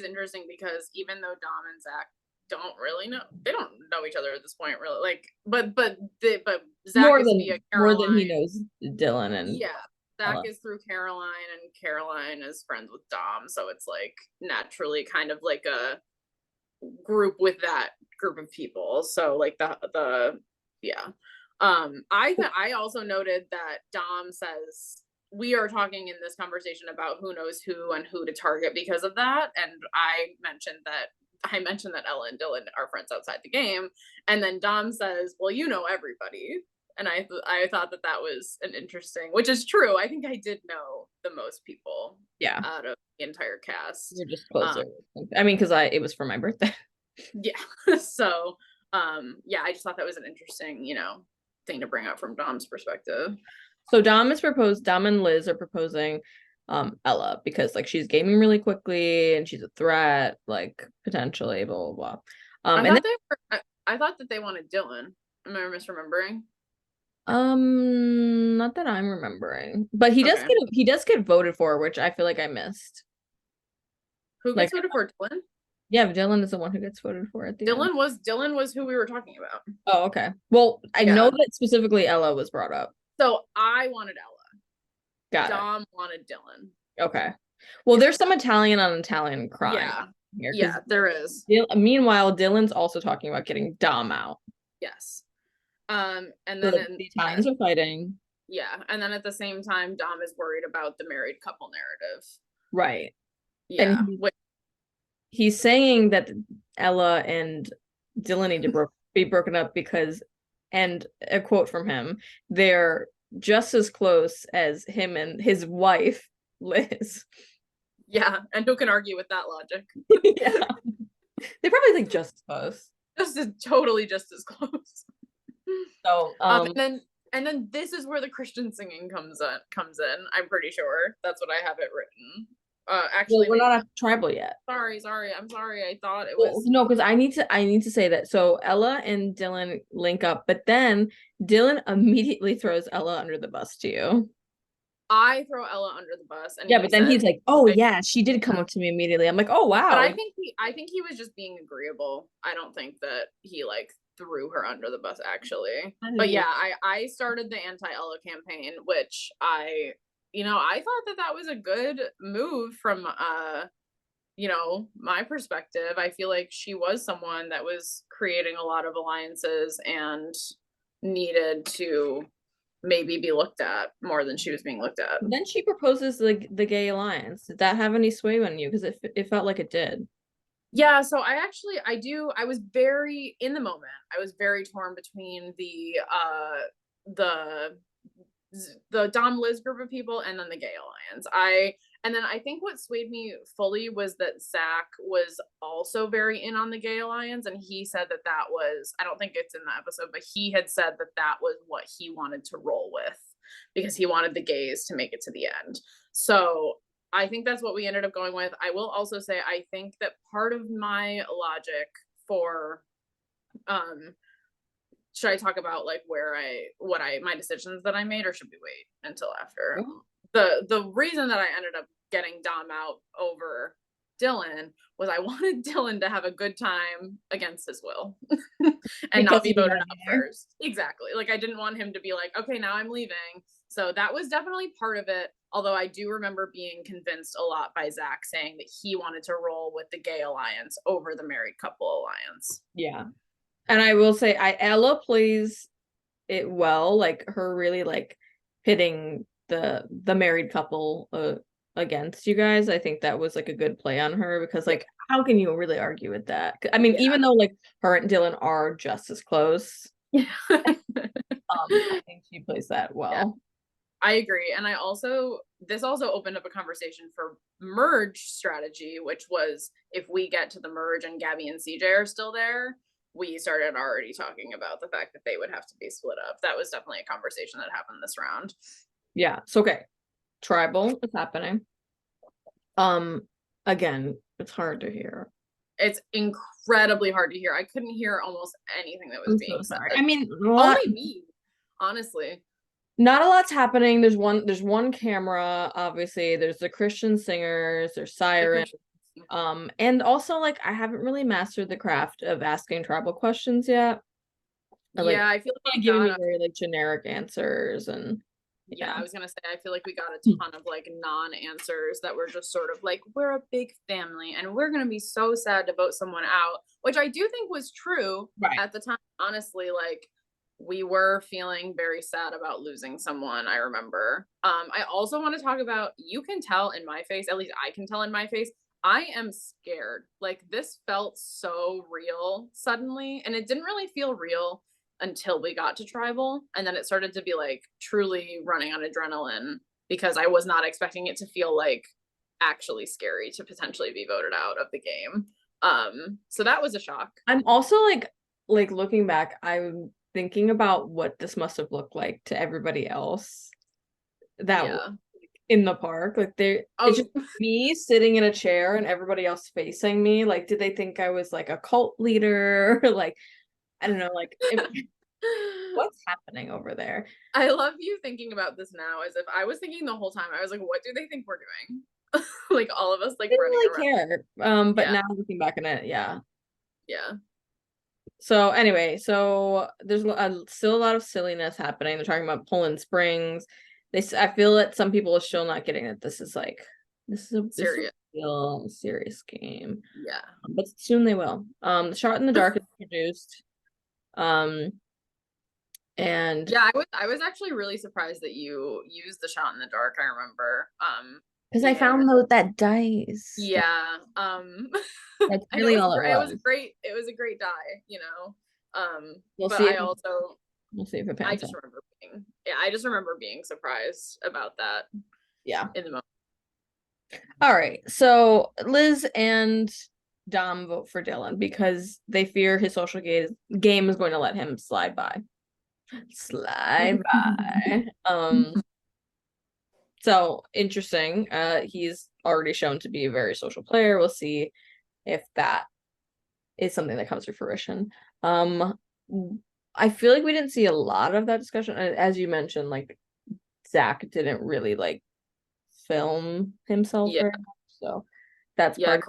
[SPEAKER 2] interesting because even though Dom and Zach don't really know, they don't know each other at this point, really. Like, but Zach
[SPEAKER 1] more
[SPEAKER 2] is
[SPEAKER 1] than
[SPEAKER 2] via Caroline.
[SPEAKER 1] More than he knows Dylan and
[SPEAKER 2] Zach is through Caroline, and Caroline is friends with Dom, so it's like naturally kind of like a group with that group of people. So like I also noted that Dom says we are talking in this conversation about who knows who and who to target because of that, and I mentioned that Ella and Dylan are friends outside the game, and then Dom says, well, you know everybody. And I thought that was an interesting, which is true. I think I did know the most people out of the entire cast.
[SPEAKER 1] You're just closer. I mean, because it was for my birthday.
[SPEAKER 2] Yeah. So I just thought that was an interesting, thing to bring up from Dom's perspective.
[SPEAKER 1] So Dom and Liz are proposing Ella because like she's gaming really quickly and she's a threat, like potentially, blah blah blah.
[SPEAKER 2] I thought that they wanted Dylan. Am I misremembering?
[SPEAKER 1] Not that I'm remembering, but he does get voted for, which I feel like I missed.
[SPEAKER 2] Who gets voted for? Dylan?
[SPEAKER 1] Yeah, Dylan is the one who gets voted for at the end.
[SPEAKER 2] Dylan was who we were talking about.
[SPEAKER 1] Oh, okay. Well, I know that specifically Ella was brought up.
[SPEAKER 2] So I wanted Ella.
[SPEAKER 1] Got
[SPEAKER 2] Dom wanted Dylan.
[SPEAKER 1] Okay. Well, there's some Italian on Italian crime.
[SPEAKER 2] Yeah, there is.
[SPEAKER 1] Meanwhile, Dylan's also talking about getting Dom out.
[SPEAKER 2] Yes. And then
[SPEAKER 1] the Italians are fighting.
[SPEAKER 2] Yeah, and then at the same time, Dom is worried about the married couple narrative.
[SPEAKER 1] Right.
[SPEAKER 2] Yeah.
[SPEAKER 1] And he's saying that Ella and Dylan need to be broken up because, and a quote from him, they're just as close as him and his wife, Liz.
[SPEAKER 2] Yeah, and who can argue with that logic?
[SPEAKER 1] Yeah. They're probably like just as close.
[SPEAKER 2] Totally just as close.
[SPEAKER 1] So
[SPEAKER 2] and then this is where the Christian singing comes in. I'm pretty sure that's what I have it written. Actually,
[SPEAKER 1] we're not at tribal yet.
[SPEAKER 2] Sorry. I'm sorry. I thought it was
[SPEAKER 1] no, because I need to say that. So Ella and Dylan link up, but then Dylan immediately throws Ella under the bus to you.
[SPEAKER 2] I throw Ella under the bus, and
[SPEAKER 1] but then he's like, "Oh yeah, she did come up to me immediately." I'm like, "Oh wow."
[SPEAKER 2] But I think he was just being agreeable. I don't think that he like threw her under the bus actually. But yeah, I started the anti-Ella campaign, which I thought that was a good move from my perspective. I feel like she was someone that was creating a lot of alliances and needed to maybe be looked at more than she was being looked at.
[SPEAKER 1] Then she proposes the gay alliance. Did that have any sway on you? Because it felt like it did.
[SPEAKER 2] Yeah, so I was very in the moment. I was very torn between the Dom Liz group of people and then the gay alliance. And then I think what swayed me fully was that Zach was also very in on the gay alliance, and he said that was, I don't think it's in the episode, but he had said that was what he wanted to roll with because he wanted the gays to make it to the end. So I think that's what we ended up going with. I will also say I think that part of my logic for um should I talk about like my decisions that I made, or should we wait until after?
[SPEAKER 1] Oh.
[SPEAKER 2] The reason that I ended up getting Dom out over Dylan was I wanted Dylan to have a good time against his will and not
[SPEAKER 1] Because
[SPEAKER 2] be
[SPEAKER 1] he was
[SPEAKER 2] voted
[SPEAKER 1] already
[SPEAKER 2] out
[SPEAKER 1] there.
[SPEAKER 2] first. Exactly. Like I didn't want him to be like, okay, now I'm leaving. So that was definitely part of it. Although I do remember being convinced a lot by Zach saying that he wanted to roll with the gay alliance over the married couple alliance.
[SPEAKER 1] Yeah. And I will say Ella plays it well, like her really like pitting the married couple against you guys. I think that was like a good play on her because
[SPEAKER 2] Yeah.
[SPEAKER 1] like how can you really argue with that? I mean,
[SPEAKER 2] Yeah.
[SPEAKER 1] even though like her and Dylan are just as close,
[SPEAKER 2] Yeah.
[SPEAKER 1] I think she plays that
[SPEAKER 2] Yeah.
[SPEAKER 1] well.
[SPEAKER 2] I agree. And this also opened up a conversation for merge strategy, which was if we get to the merge and Gabby and CJ are still there, we started already talking about the fact that they would have to be split up. That was definitely a conversation that happened this round.
[SPEAKER 1] Yeah. So okay. Tribal is happening. Again, it's hard to hear.
[SPEAKER 2] It's incredibly hard to hear. I couldn't hear almost anything that was
[SPEAKER 1] I'm
[SPEAKER 2] being
[SPEAKER 1] so
[SPEAKER 2] said.
[SPEAKER 1] sorry. I mean, a lot,
[SPEAKER 2] Only me, honestly.
[SPEAKER 1] not a lot's happening. There's one camera, obviously. There's the Christian singers, there's
[SPEAKER 2] The
[SPEAKER 1] Siren.
[SPEAKER 2] Christian.
[SPEAKER 1] And also like I haven't really mastered the craft of asking tribal questions yet.
[SPEAKER 2] Yeah, I feel like
[SPEAKER 1] Kind
[SPEAKER 2] we
[SPEAKER 1] of giving
[SPEAKER 2] got
[SPEAKER 1] me very like generic answers and
[SPEAKER 2] Yeah,
[SPEAKER 1] yeah.
[SPEAKER 2] I was gonna say, I feel like we got a ton of like non-answers that were just sort of like, we're a big family and we're gonna be so sad to vote someone out, which I do think was true
[SPEAKER 1] Right.
[SPEAKER 2] at the time. Honestly, like we were feeling very sad about losing someone, I remember. I also want to talk about, you can tell in my face, at least I can tell in my face, I am scared. Like this felt so real suddenly, and it didn't really feel real until we got to tribal, and then it started to be like truly running on adrenaline because I was not expecting it to feel like actually scary to potentially be voted out of the game. So that was a shock.
[SPEAKER 1] I'm also like looking back, I'm thinking about what this must have looked like to everybody else that was
[SPEAKER 2] Yeah.
[SPEAKER 1] in the park. Like it's
[SPEAKER 2] Oh.
[SPEAKER 1] just me sitting in a chair and everybody else facing me. Like, did they think I was like a cult leader? Like, I don't know, like what's happening over there?
[SPEAKER 2] I love you thinking about this now as if I was thinking the whole time. I was like, what do they think we're doing? Like all of us like
[SPEAKER 1] Didn't
[SPEAKER 2] running
[SPEAKER 1] really
[SPEAKER 2] around.
[SPEAKER 1] care. But
[SPEAKER 2] Yeah.
[SPEAKER 1] now looking back on it, yeah.
[SPEAKER 2] Yeah.
[SPEAKER 1] So anyway, so there's still a lot of silliness happening. They're talking about Poland Springs. I feel that some people are still not getting that this is like this is a
[SPEAKER 2] Serious.
[SPEAKER 1] real serious game.
[SPEAKER 2] Yeah.
[SPEAKER 1] But soon they will. The Shot in the Dark is introduced. Um, and
[SPEAKER 2] Yeah, I was actually really surprised that you used the shot in the dark, I remember.
[SPEAKER 1] because I
[SPEAKER 2] And
[SPEAKER 1] found that dice.
[SPEAKER 2] yeah,
[SPEAKER 1] That's
[SPEAKER 2] and
[SPEAKER 1] really all it
[SPEAKER 2] it was
[SPEAKER 1] was.
[SPEAKER 2] great. It was a great die, you know.
[SPEAKER 1] We'll
[SPEAKER 2] But
[SPEAKER 1] see if we'll see if it
[SPEAKER 2] I
[SPEAKER 1] pans
[SPEAKER 2] just
[SPEAKER 1] out.
[SPEAKER 2] remember I just remember being surprised about that
[SPEAKER 1] Yeah.
[SPEAKER 2] in the moment.
[SPEAKER 1] All right. So Liz and Dom vote for Dylan because they fear his social game is going to let him slide by. Slide by. So interesting. He's already shown to be a very social player. We'll see if that is something that comes to fruition. I feel like we didn't see a lot of that discussion. As you mentioned, like Zach didn't really like film himself
[SPEAKER 2] Yeah,
[SPEAKER 1] very much. So that's
[SPEAKER 2] yeah.
[SPEAKER 1] part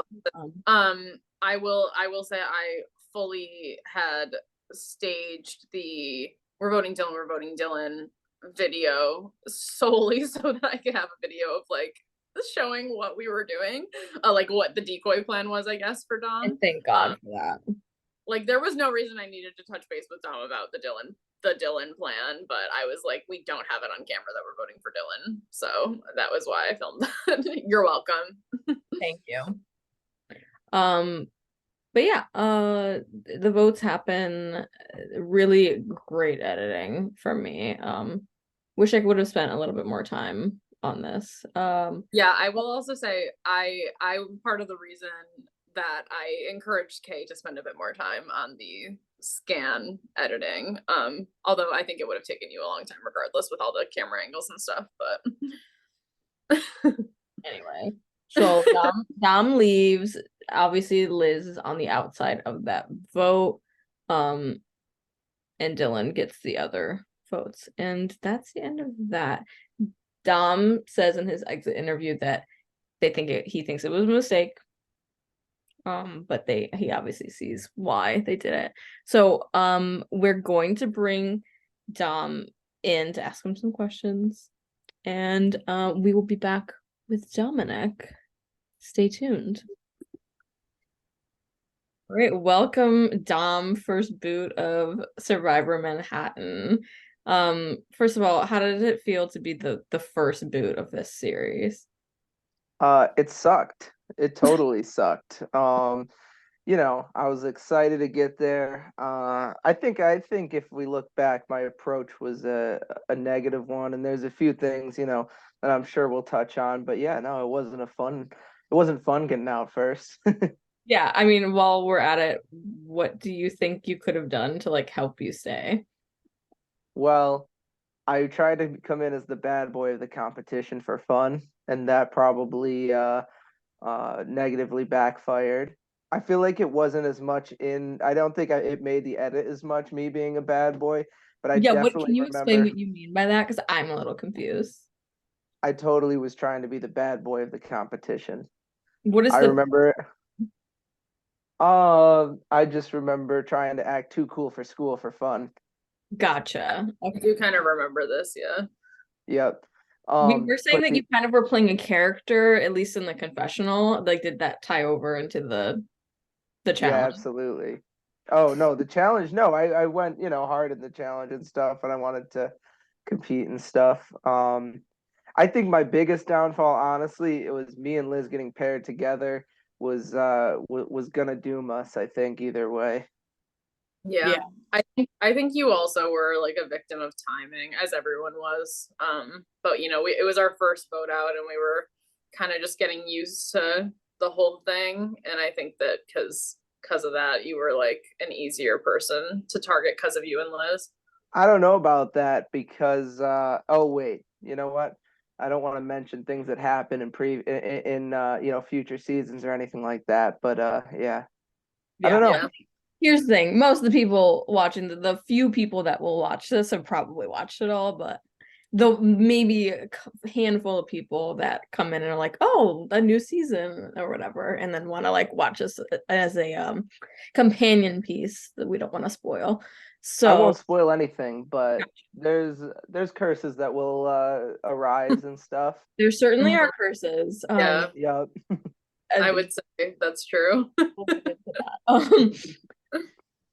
[SPEAKER 2] I will say I fully had staged the we're voting Dylan video solely so that I could have a video of like showing what we were doing, like what the decoy plan was, I guess, for
[SPEAKER 1] and
[SPEAKER 2] Dom.
[SPEAKER 1] thank
[SPEAKER 2] Um,
[SPEAKER 1] God for that.
[SPEAKER 2] like there was no reason I needed to touch base with Dom about the Dylan plan, but I was like, we don't have it on camera that we're voting for Dylan, so that was why I filmed that. You're welcome.
[SPEAKER 1] Thank you. But yeah, the votes happen. Really great editing from me. Wish I would have spent a little bit more time on this.
[SPEAKER 2] Yeah, I will also say I'm part of the reason that I encouraged Kay to spend a bit more time on the scan editing. Although I think it would have taken you a long time regardless with all the camera angles and stuff, but
[SPEAKER 1] Anyway, so Dom leaves. Obviously, Liz is on the outside of that vote. Um, and Dylan gets the other votes. And that's the end of that. Dom says in his exit interview that he thinks it was a mistake. But he obviously sees why they did it. So we're going to bring Dom in to ask him some questions. And we will be back with Dominic. Stay tuned. All right, welcome, Dom, first boot of Survivor Manhattan. First of all, how did it feel to be the first boot of this series?
[SPEAKER 3] It sucked. It totally sucked. I was excited to get there. I think if we look back, my approach was a negative one, and there's a few things, that I'm sure we'll touch on. But yeah, no, it wasn't fun getting out first.
[SPEAKER 1] Yeah, I mean, while we're at it, what do you think you could have done to like help you stay?
[SPEAKER 3] Well, I tried to come in as the bad boy of the competition for fun, and that probably negatively backfired. I feel like it wasn't as much I don't think it made the edit as much, me being a bad boy, but I
[SPEAKER 1] Yeah, what
[SPEAKER 3] definitely
[SPEAKER 1] can you explain
[SPEAKER 3] remember
[SPEAKER 1] what you mean by that? Because I'm a little confused.
[SPEAKER 3] I totally was trying to be the bad boy of the competition.
[SPEAKER 1] What is
[SPEAKER 3] I
[SPEAKER 1] the
[SPEAKER 3] remember, I just remember trying to act too cool for school for fun.
[SPEAKER 1] gotcha?
[SPEAKER 2] I
[SPEAKER 1] Okay.
[SPEAKER 2] do kind of remember this, yeah.
[SPEAKER 3] Yep.
[SPEAKER 1] We were saying
[SPEAKER 3] But
[SPEAKER 1] that you kind of were playing a character, at least in the confessional. Like, did that tie over into the
[SPEAKER 3] yeah,
[SPEAKER 1] challenge?
[SPEAKER 3] absolutely. Oh no, the challenge. No, I went, hard in the challenge and stuff, and I wanted to compete and stuff. I think my biggest downfall, honestly, it was me and Liz getting paired together was gonna doom us, I think, either way.
[SPEAKER 2] Yeah.
[SPEAKER 1] Yeah.
[SPEAKER 2] I think you also were like a victim of timing, as everyone was. But it was our first vote out, and we were kind of just getting used to the whole thing. And I think that because of that, you were like an easier person to target because of you and Liz.
[SPEAKER 3] I don't know about that because oh wait, you know what? I don't want to mention things that happen in future seasons or anything like that, but yeah. I
[SPEAKER 1] Yeah.
[SPEAKER 3] don't know.
[SPEAKER 2] Yeah.
[SPEAKER 1] Here's the thing. Most of the people watching, the few people that will watch this have probably watched it all, but the maybe a handful of people that come in and are like, oh, a new season or whatever, and then want to like watch us as a companion piece that we don't want to spoil.
[SPEAKER 3] I
[SPEAKER 1] So
[SPEAKER 3] won't spoil anything, but there's curses that will arise and stuff.
[SPEAKER 1] there certainly
[SPEAKER 2] Mhm.
[SPEAKER 1] are curses.
[SPEAKER 2] Yeah,
[SPEAKER 3] Yep.
[SPEAKER 2] I
[SPEAKER 1] And
[SPEAKER 2] would say that's true.
[SPEAKER 1] we'll get into that.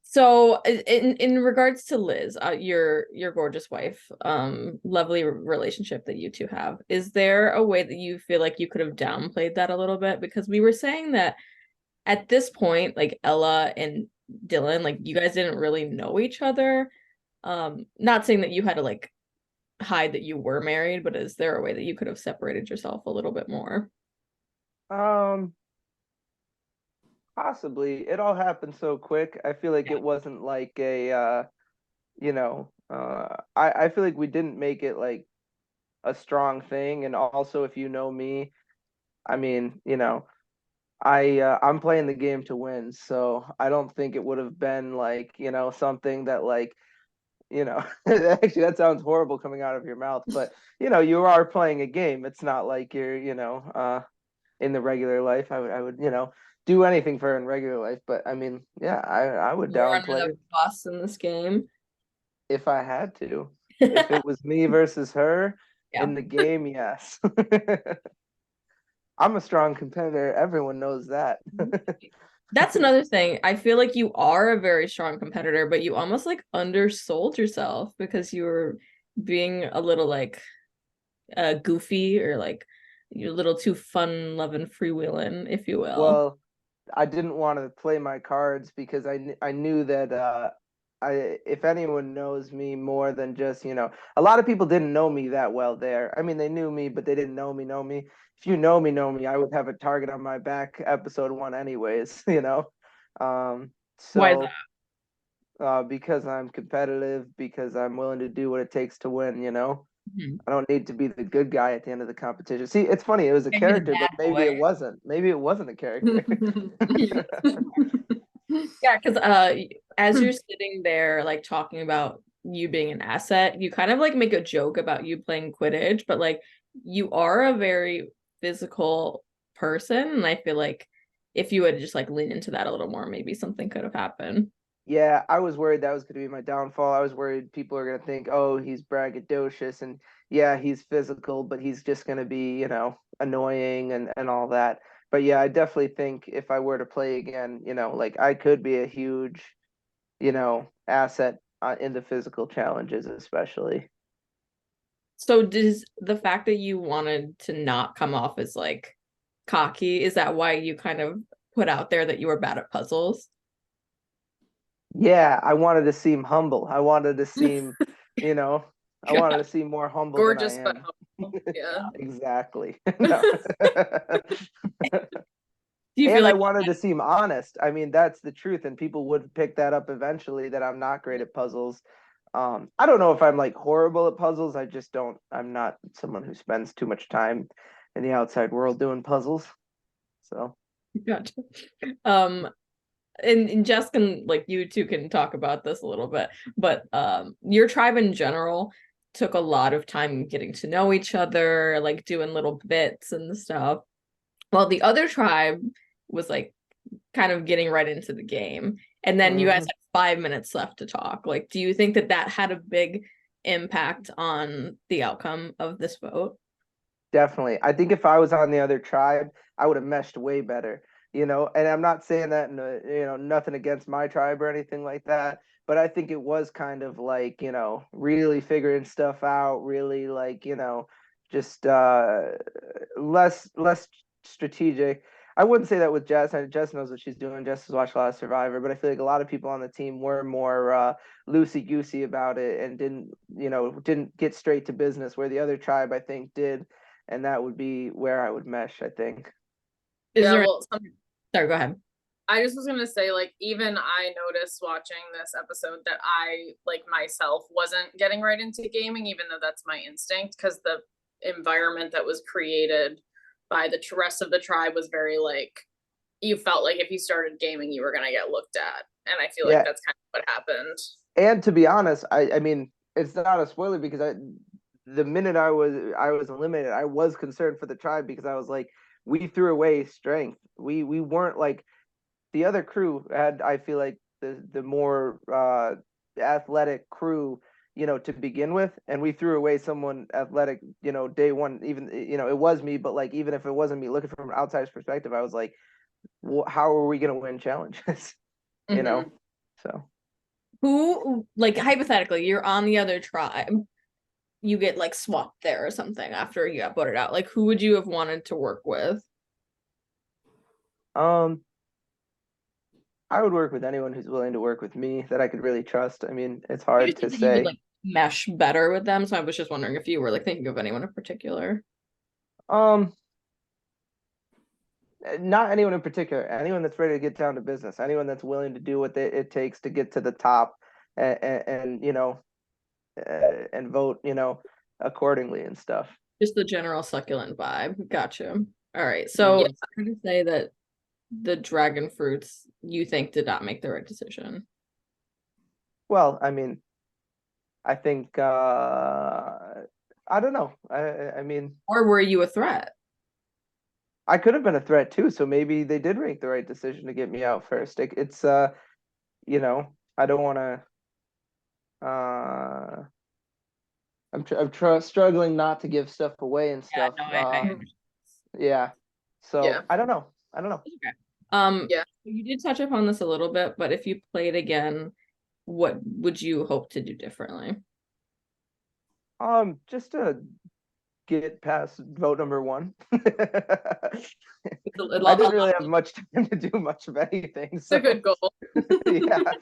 [SPEAKER 1] So in regards to Liz, your gorgeous wife, lovely relationship that you two have, is there a way that you feel like you could have downplayed that a little bit? Because we were saying that at this point, like Ella and Dylan, like you guys didn't really know each other. Not saying that you had to like hide that you were married, but is there a way that you could have separated yourself a little bit more?
[SPEAKER 3] Um, Possibly. It all happened so quick. I feel like
[SPEAKER 1] Yeah.
[SPEAKER 3] it wasn't like I feel like we didn't make it like a strong thing. And also, if you know me, I mean, I'm playing the game to win, so I don't think it would have been like, something that like, actually that sounds horrible coming out of your mouth, but you are playing a game. It's not like you're, in the regular life. I would, do anything for her in regular life, but I mean, yeah, I would
[SPEAKER 1] You're under
[SPEAKER 3] downplay
[SPEAKER 1] the
[SPEAKER 3] it
[SPEAKER 1] bus in this game.
[SPEAKER 3] if I had to. If it was me versus her
[SPEAKER 1] Yeah.
[SPEAKER 3] in the game, yes. I'm a strong competitor. Everyone knows that.
[SPEAKER 1] That's another thing. I feel like you are a very strong competitor, but you almost like undersold yourself because you were being a little like goofy or like you're a little too fun loving freewheeling, if you will.
[SPEAKER 3] Well, I didn't want to play my cards because I knew that if anyone knows me more than just, a lot of people didn't know me that well there. I mean, they knew me, but they didn't know me. If you know me, I would have a target on my back episode one anyways, Um,
[SPEAKER 1] Why is that?
[SPEAKER 3] so because I'm competitive, because I'm willing to do what it takes to win.
[SPEAKER 1] Mhm.
[SPEAKER 3] I don't need to be the good guy at the end of the competition. See, it's funny. It was a
[SPEAKER 1] Maybe the
[SPEAKER 3] character, but
[SPEAKER 1] bad
[SPEAKER 3] maybe
[SPEAKER 1] boy.
[SPEAKER 3] it wasn't. Maybe it wasn't a character.
[SPEAKER 1] Yeah, because as you're sitting there like talking about you being an asset, you kind of like make a joke about you playing Quidditch, but like you are a very physical person, and I feel like if you had just like leaned into that a little more, maybe something could have happened.
[SPEAKER 3] Yeah, I was worried that was going to be my downfall. I was worried people are going to think, oh, he's braggadocious, and yeah, he's physical, but he's just going to be, annoying and all that. But yeah, I definitely think if I were to play again, like I could be a huge, asset in the physical challenges, especially.
[SPEAKER 1] So does the fact that you wanted to not come off as like cocky, is that why you kind of put out there that you were bad at puzzles?
[SPEAKER 3] Yeah, I wanted to seem humble. I wanted to seem, you know, I wanted to seem more humble than I
[SPEAKER 2] Gorgeous but
[SPEAKER 3] am.
[SPEAKER 2] humble. Yeah.
[SPEAKER 3] Exactly. No.
[SPEAKER 1] Do you feel
[SPEAKER 3] And I
[SPEAKER 1] like
[SPEAKER 3] wanted to seem honest. I mean, that's the truth, and people would pick that up eventually that I'm not great at puzzles. I don't know if I'm like horrible at puzzles. I just don't, I'm not someone who spends too much time in the outside world doing puzzles. So,
[SPEAKER 1] gotcha. Um, and Jess can like you two can talk about this a little bit, but your tribe in general took a lot of time getting to know each other, like doing little bits and stuff. While the other tribe was like kind of getting right into the game. And then you guys
[SPEAKER 3] mhm.
[SPEAKER 1] had 5 minutes left to talk. Like, do you think that that had a big impact on the outcome of this vote?
[SPEAKER 3] Definitely. I think if I was on the other tribe, I would have meshed way better, and I'm not saying that in nothing against my tribe or anything like that, but I think it was kind of like, really figuring stuff out, really like, just less strategic. I wouldn't say that with Jess. Jess knows what she's doing. Jess has watched a lot of Survivor, but I feel like a lot of people on the team were more loosey goosey about it and didn't get straight to business, where the other tribe I think did, and that would be where I would mesh, I think.
[SPEAKER 1] Is
[SPEAKER 2] Yeah,
[SPEAKER 1] there
[SPEAKER 2] well,
[SPEAKER 1] sorry, go ahead.
[SPEAKER 2] I just was gonna say, like, even I noticed watching this episode that I, like, myself wasn't getting right into gaming, even though that's my instinct, because the environment that was created by the rest of the tribe was very, like, you felt like if you started gaming, you were gonna get looked at. And I feel like
[SPEAKER 3] Yeah,
[SPEAKER 2] that's kind of what happened.
[SPEAKER 3] and to be honest, I mean it's not a spoiler because the minute I was eliminated, I was concerned for the tribe because I was like, we threw away strength. We weren't like the other crew had, I feel like, the more athletic crew, to begin with, and we threw away someone athletic, day one. Even it was me, but like even if it wasn't me, looking from an outsider's perspective, I was like, well, how are we gonna win challenges? you know,
[SPEAKER 2] Mm-hmm.
[SPEAKER 3] so.
[SPEAKER 1] Who, like hypothetically, you're on the other tribe, you get like swapped there or something after you got voted out. Like, who would you have wanted to work with?
[SPEAKER 3] Um, I would work with anyone who's willing to work with me that I could really trust. I mean, it's
[SPEAKER 1] You
[SPEAKER 3] hard
[SPEAKER 1] just
[SPEAKER 3] to
[SPEAKER 1] said that you would
[SPEAKER 3] say.
[SPEAKER 1] like mesh better with them, so I was just wondering if you were like thinking of anyone in particular.
[SPEAKER 3] Um, not anyone in particular. Anyone that's ready to get down to business. Anyone that's willing to do what it takes to get to the top, and and vote, accordingly and stuff.
[SPEAKER 1] Just the general succulent vibe. Gotcha. All right. So
[SPEAKER 2] Yeah.
[SPEAKER 1] I'm gonna say that the dragon fruits you think did not make the right decision.
[SPEAKER 3] Well, I mean, I think I don't know. I mean,
[SPEAKER 1] Or were you a threat?
[SPEAKER 3] I could have been a threat too, so maybe they did make the right decision to get me out first. It's I don't want to. I'm struggling not to give stuff away and
[SPEAKER 1] Yeah,
[SPEAKER 3] stuff.
[SPEAKER 1] no, I
[SPEAKER 2] Mhm.
[SPEAKER 3] Yeah. So
[SPEAKER 2] Yeah.
[SPEAKER 3] I don't know. I don't know.
[SPEAKER 1] okay.
[SPEAKER 2] Yeah.
[SPEAKER 1] You did touch upon this a little bit, but if you played again, what would you hope to do differently?
[SPEAKER 3] Just to get past vote number one.
[SPEAKER 1] It's
[SPEAKER 3] I
[SPEAKER 1] a
[SPEAKER 3] didn't
[SPEAKER 1] lot
[SPEAKER 3] really have
[SPEAKER 1] of
[SPEAKER 3] much time to do much of anything,
[SPEAKER 2] It's a
[SPEAKER 3] so
[SPEAKER 2] good goal.
[SPEAKER 3] yeah.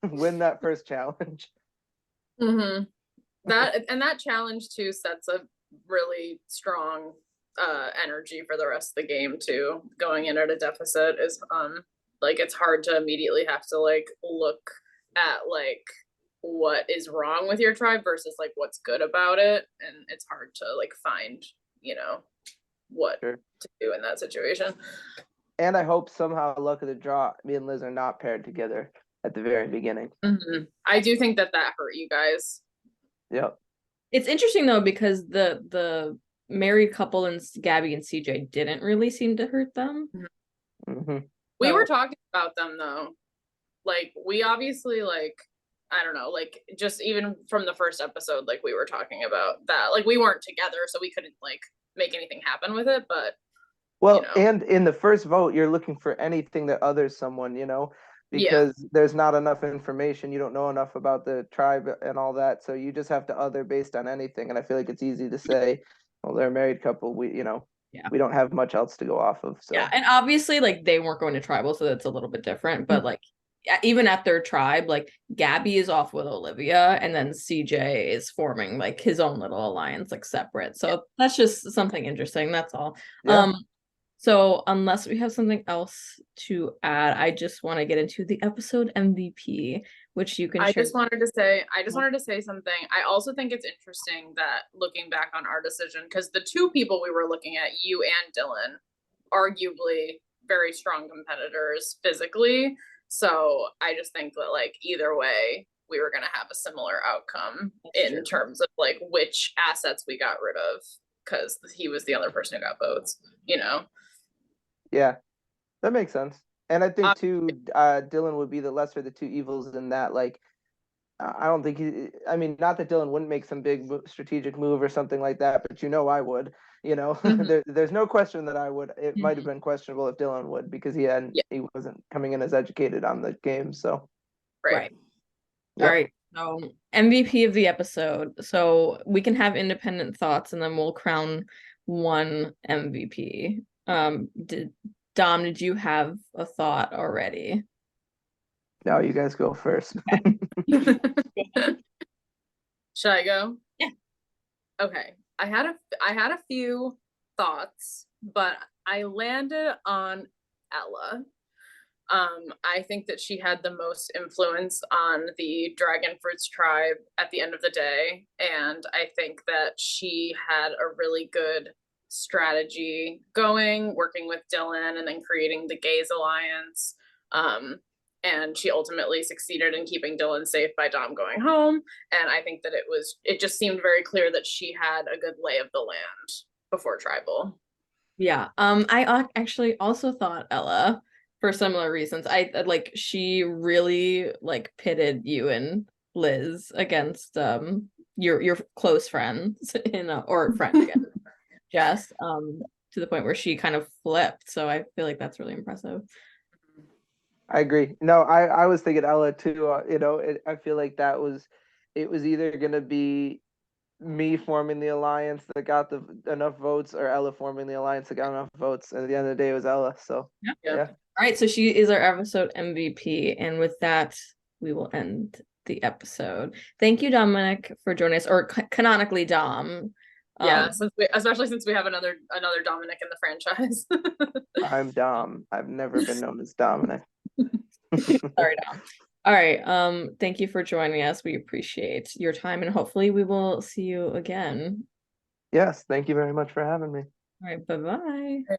[SPEAKER 3] Win that first challenge.
[SPEAKER 2] Mm-hmm. That challenge too sets a really strong energy for the rest of the game too. Going in at a deficit is like it's hard to immediately have to like look at like what is wrong with your tribe versus like what's good about it, and it's hard to like find, you know, what
[SPEAKER 3] Sure.
[SPEAKER 2] to do in that situation.
[SPEAKER 3] And I hope somehow luck of the draw, me and Liz are not paired together at the very beginning.
[SPEAKER 2] I do think that hurt you guys.
[SPEAKER 3] Yep.
[SPEAKER 1] It's interesting though, because the married couple and Gabby and CJ didn't really seem to hurt them.
[SPEAKER 3] Mm-hmm.
[SPEAKER 2] We
[SPEAKER 1] So-
[SPEAKER 2] were talking about them though. Like we obviously like, I don't know, like just even from the first episode, like we were talking about that. Like we weren't together, so we couldn't like make anything happen with it, but
[SPEAKER 3] Well,
[SPEAKER 2] you know.
[SPEAKER 3] and in the first vote, you're looking for anything that others someone, you know,
[SPEAKER 2] Yeah.
[SPEAKER 3] because there's not enough information. You don't know enough about the tribe and all that. So you just have to other based on anything. And I feel like it's easy to say, well, they're a married couple.
[SPEAKER 1] Yeah.
[SPEAKER 3] We don't have much else to go off of. So
[SPEAKER 1] Yeah, and obviously like they weren't going to tribal, so that's a little bit different. But like even at their tribe, like Gabby is off with Olivia, and then CJ is forming like his own little alliance, like separate. So that's just something interesting. That's all.
[SPEAKER 3] Yeah.
[SPEAKER 1] So unless we have something else to add, I just want to get into the episode MVP, which you can
[SPEAKER 2] I
[SPEAKER 1] share.
[SPEAKER 2] just wanted to say something. I also think it's interesting that looking back on our decision, because the two people we were looking at, you and Dylan, arguably very strong competitors physically. So I just think that like either way, we were gonna have a similar outcome in terms of like which assets we got rid of, because he was the other person who got votes, you know.
[SPEAKER 3] Yeah, that makes sense. And I think too, Dylan would be the lesser of the two evils in that, like, I don't think I mean, not that Dylan wouldn't make some big strategic move or something like that, but I would, there's no question that I would. It might have been questionable if Dylan would, because he wasn't coming in as educated on the game. So,
[SPEAKER 1] Right.
[SPEAKER 3] Yep.
[SPEAKER 1] All right. So MVP of the episode. So we can have independent thoughts and then we'll crown one MVP. Dom, did you have a thought already?
[SPEAKER 3] Now you guys go first.
[SPEAKER 2] Should I go?
[SPEAKER 1] Yeah.
[SPEAKER 2] Okay. I had a few thoughts, but I landed on Ella. I think that she had the most influence on the Dragon Fruits tribe at the end of the day, and I think that she had a really good strategy going, working with Dylan and then creating the Gaze Alliance. And she ultimately succeeded in keeping Dylan safe by Dom going home. And I think that it just seemed very clear that she had a good lay of the land before tribal.
[SPEAKER 1] Yeah. I actually also thought Ella for similar reasons. I like she really like pitted you and Liz against your close friends or friend again, Jess, to the point where she kind of flipped. So I feel like that's really impressive.
[SPEAKER 3] I agree. No, I was thinking Ella too. I feel like it was either gonna be me forming the alliance that got enough votes, or Ella forming the alliance that got enough votes. And at the end of the day, it was Ella. So yeah.
[SPEAKER 1] All right, so she is our episode MVP, and with that, we will end the episode. Thank you, Dominic, for joining us, or canonically Dom.
[SPEAKER 2] Yeah, especially since we have another Dominic in the franchise.
[SPEAKER 3] I'm Dom. I've never been known as Dominic.
[SPEAKER 1] Sorry, Dom. All right. Thank you for joining us. We appreciate your time, and hopefully we will see you again.
[SPEAKER 3] Yes, thank you very much for having me.
[SPEAKER 1] All right, bye-bye.